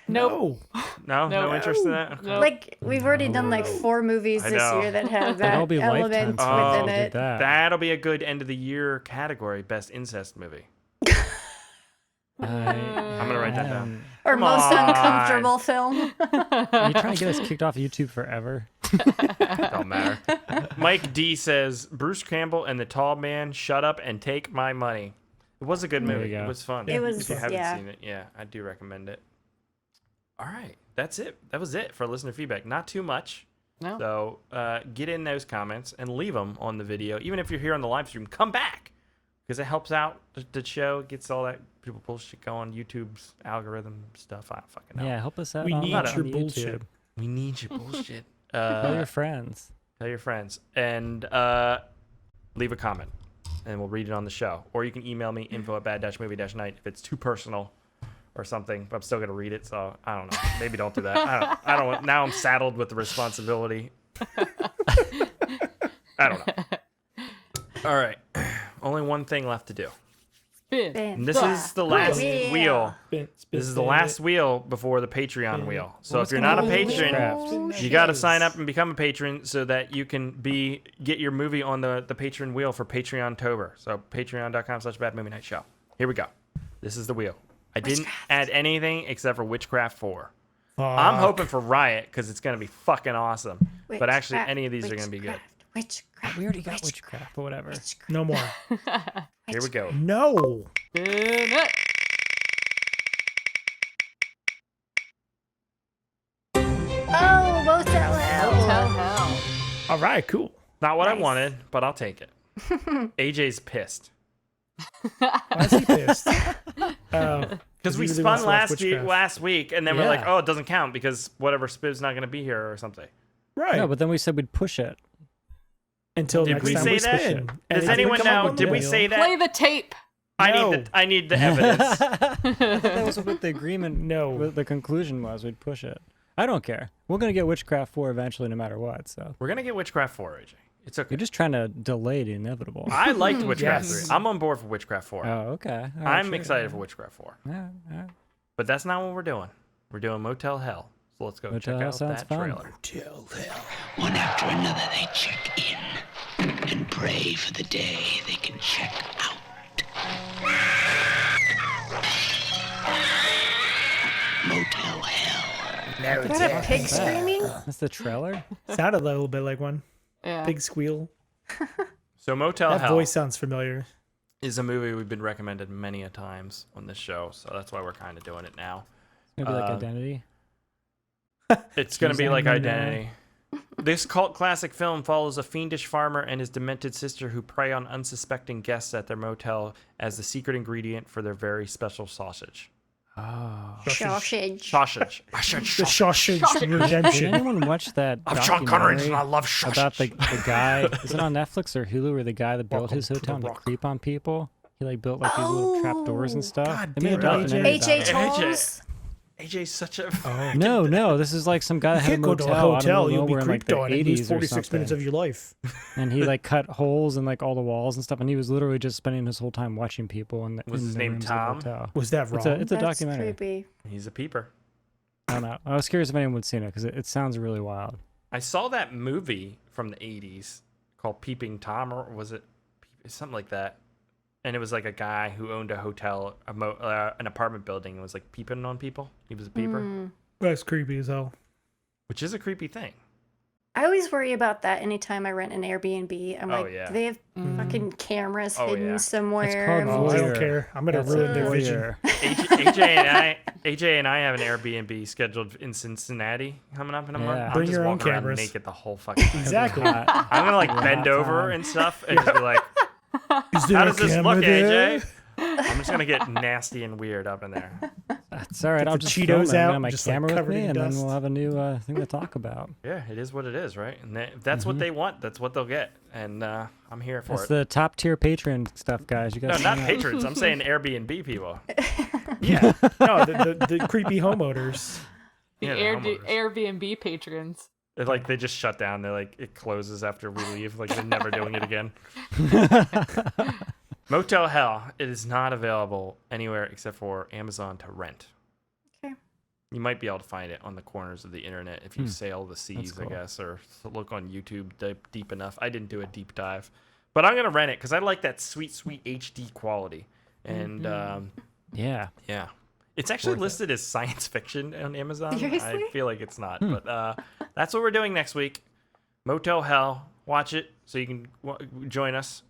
Nope. No, no interest in that. Okay. Nope. Like, we've already done like 4 movies I this know. year that have That'll that be element Lifetime. within Did it. that. That'll be a good end of the year category: best incest movie. I'm gonna write that down. Or Come most on. uncomfortable film. Are you trying to get us kicked off YouTube forever? Don't matter. Mike D says Bruce Campbell and the Tall Man, shut up and take my money. It was a good There movie. you go. It was fun. It was, If you haven't yeah. seen it, yeah, I do recommend it. All right, that's it. That was it for listener feedback. Not too much. No. So get in those comments and leave them on the video. Even if you're here on the live stream, come back because it helps out the show. Gets all that people bullshit going. YouTube's algorithm stuff. I don't fucking know. Yeah, help us out. We on need on your YouTube. bullshit. We need your bullshit. Tell your friends. Tell your friends and leave a comment, and we'll read it on the show. Or you can email me info@bad-movie-night if it's too personal or something. But I'm still gonna read it, so I don't know. Maybe don't do that. I don't. Now I'm saddled with the responsibility. I don't know. All right, only one thing left to do. Spin. And this is the last wheel. Spin, This is the last wheel before the Patreon wheel. So What's if you're going not a on with patron, witchcraft? you got to sign up and become a patron so that you can get your movie on the patron wheel for Patreon-tober. So patreon.com/badmovienight show. Here we go. This is the wheel. I didn't add anything except for Witchcraft 4. I'm hoping for Riot because it's going to be fucking awesome. But actually, any of these are going to be good. Witchcraft. We already got witchcraft, but whatever. No more. Here we go. No. Spin it. Oh, Motel Hell. Motel Hell. All right, cool. Not what I Nice. wanted, but I'll take it. AJ's pissed. Why is he pissed? Because we he really spun wants to watch last Witchcraft. week, and then we're like, Yeah. oh, it doesn't count because whatever Spiv's not going to be here or something. Right. No, but then we said we'd push it. Until Did next we time say we that? spin. And Does if anyone come up know? with Did the we wheel- say that? Play the tape. I need the evidence. That was what the agreement, No. what the conclusion was. We'd push it. I don't care. We're going to get Witchcraft 4 eventually no matter what, so. We're going to get Witchcraft 4, AJ. It's okay. You're just trying to delay the inevitable. I liked Witchcraft Yes. 3. I'm on board for Witchcraft 4. Oh, okay. All right, I'm sure. excited for Witchcraft 4. Yeah, all right. But that's not what we're doing. We're doing Motel Hell. So let's go Motel check Hell out sounds that fun. trailer. One after another, they check in and pray for the day they can check out. Motel Hell. Is that a pig screaming? That's the trailer? Sounded a little bit like one. Yeah. Big squeal. So Motel That Hell voice sounds familiar. is a movie we've been recommended many a times on this show, so that's why we're kind of doing it now. It's gonna be like Identity. It's going to be like Identity. This cult classic film follows a fiendish farmer and his demented sister who prey on unsuspecting guests at their motel as the secret ingredient for their very special sausage. Oh. Sausage. Sausage. The Shawshank Did Redemption. anyone watch that I'm Sean Connery and I documentary love sausage. about the guy? Is it on Netflix or Hulu? Where the guy that built Welcome his to the hotel and to Rock. creep on people? He like built like these little trap doors and stuff. God They made a damn it, documentary H.H. about it. Holmes. AJ's such a... No, this is like some guy that had a You can't go motel, to a out hotel, in the you'll be middle of nowhere in like creeped the on and lose 80s or 46 minutes of something. your life. And he like cut holes in like all the walls and stuff, and he was literally just spending his whole time watching people. And Was his name Tom? Was that wrong? It's a That's documentary. creepy. He's a peeper. I don't know. I was curious if anyone would seen it because it sounds really wild. I saw that movie from the 80s called Peeping Tom, or was it something like that? And it was like a guy who owned a hotel, an apartment building, and was like peeping on people. He was a peeper, That's creepy as hell. which is a creepy thing. I always worry about that anytime I rent an Airbnb. I'm Oh, like, yeah. do they have fucking cameras Oh, hidden yeah. somewhere? It's called Oh, I don't Voyeur. care. I'm gonna That's ruin a their vision. voyeur. AJ and I have an Airbnb scheduled in Cincinnati coming up in a month. Yeah. I'm Bring just your own walking around cameras. naked the whole fucking time. Exactly. Hot. I'm gonna like Hot bend over time. and stuff and just be like, Is there "How a does this camera look, there? AJ?" I'm just gonna get nasty and weird up in there. That's all right. Get I'll the just Cheetos film it. I'm out, gonna have my just, like, camera with covered me, in and then dust. we'll have a new thing to talk about. Yeah, it is what it is, right? And if that's what they want, that's what they'll get, and I'm here for That's it. the top tier Patreon stuff, guys. You No, guys. not patrons. I'm saying Airbnb people. Yeah. No, the creepy homeowners. The Yeah, the homeowners. Airbnb patrons. They're like they just shut down. They're like it closes after we leave. Like they're never doing it again. Motel Hell. It is not available anywhere except for Amazon to rent. Okay. You might be able to find it on the corners of the internet if you sail the seas, cool. I guess, or look on YouTube deep enough. I didn't do a deep dive, but I'm gonna rent it because I like that sweet HD quality. And Yeah. yeah, it's actually listed as science fiction on Amazon. Seriously? I feel like it's not, but that's what we're doing next week. Motel Hell. Watch it so you can join us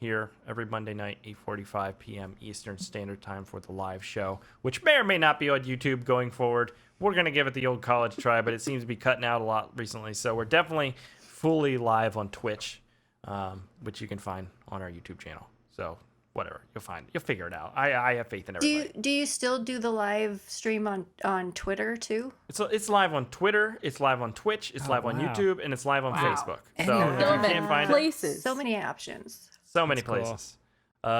here every Monday night, 8:45 p.m. Eastern Standard Time for the live show, which may or may not be on YouTube going forward. We're going to give it the old college try, but it seems to be cutting out a lot recently. So we're definitely fully live on Twitch, which you can find on our YouTube channel. So whatever, you'll figure it out. I have faith in everybody. Do you still do the live stream on Twitter too? It's live on Twitter, it's live on Twitch, it's live on wow. YouTube, and it's live on Wow. Facebook. So if So you many can't find it, places. So many options. so many cool. places. All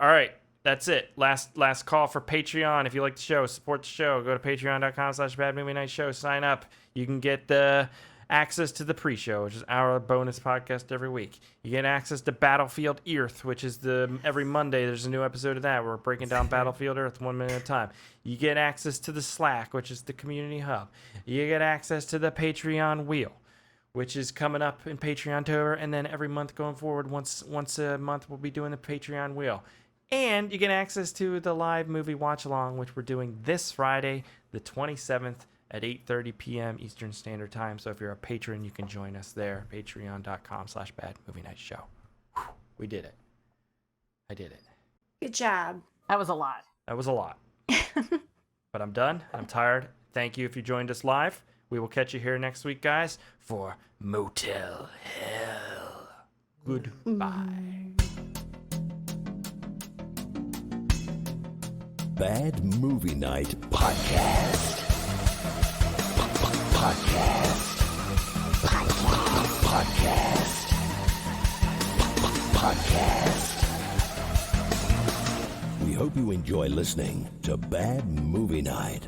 right, that's it. Last call for Patreon. If you like the show, support the show. Go to patreon.com/badmovienightshow. Sign up. You can get the access to the pre-show, which is our bonus podcast every week. You get access to Battlefield Earth, which is every Monday there's a new episode of that. We're breaking down Battlefield Earth 1 minute at a time. You get access to the Slack, which is the community hub. You get access to the Patreon wheel, which is coming up in Patreon-tober, and then every month going forward, once a month, we'll be doing the Patreon wheel. And you get access to the live movie watch-along, which we're doing this Friday, the 27th, at 8:30 p.m. Eastern Standard Time. So if you're a patron, you can join us there, patreon.com/badmovienightshow. We did it. I did it. Good job. That was a lot. That was a lot. But I'm done. I'm tired. Thank you if you joined us live. We will catch you here next week, guys, for Motel Hell. Goodbye. Bad Movie Night Podcast. Podcast. We hope you enjoy listening to Bad Movie Night.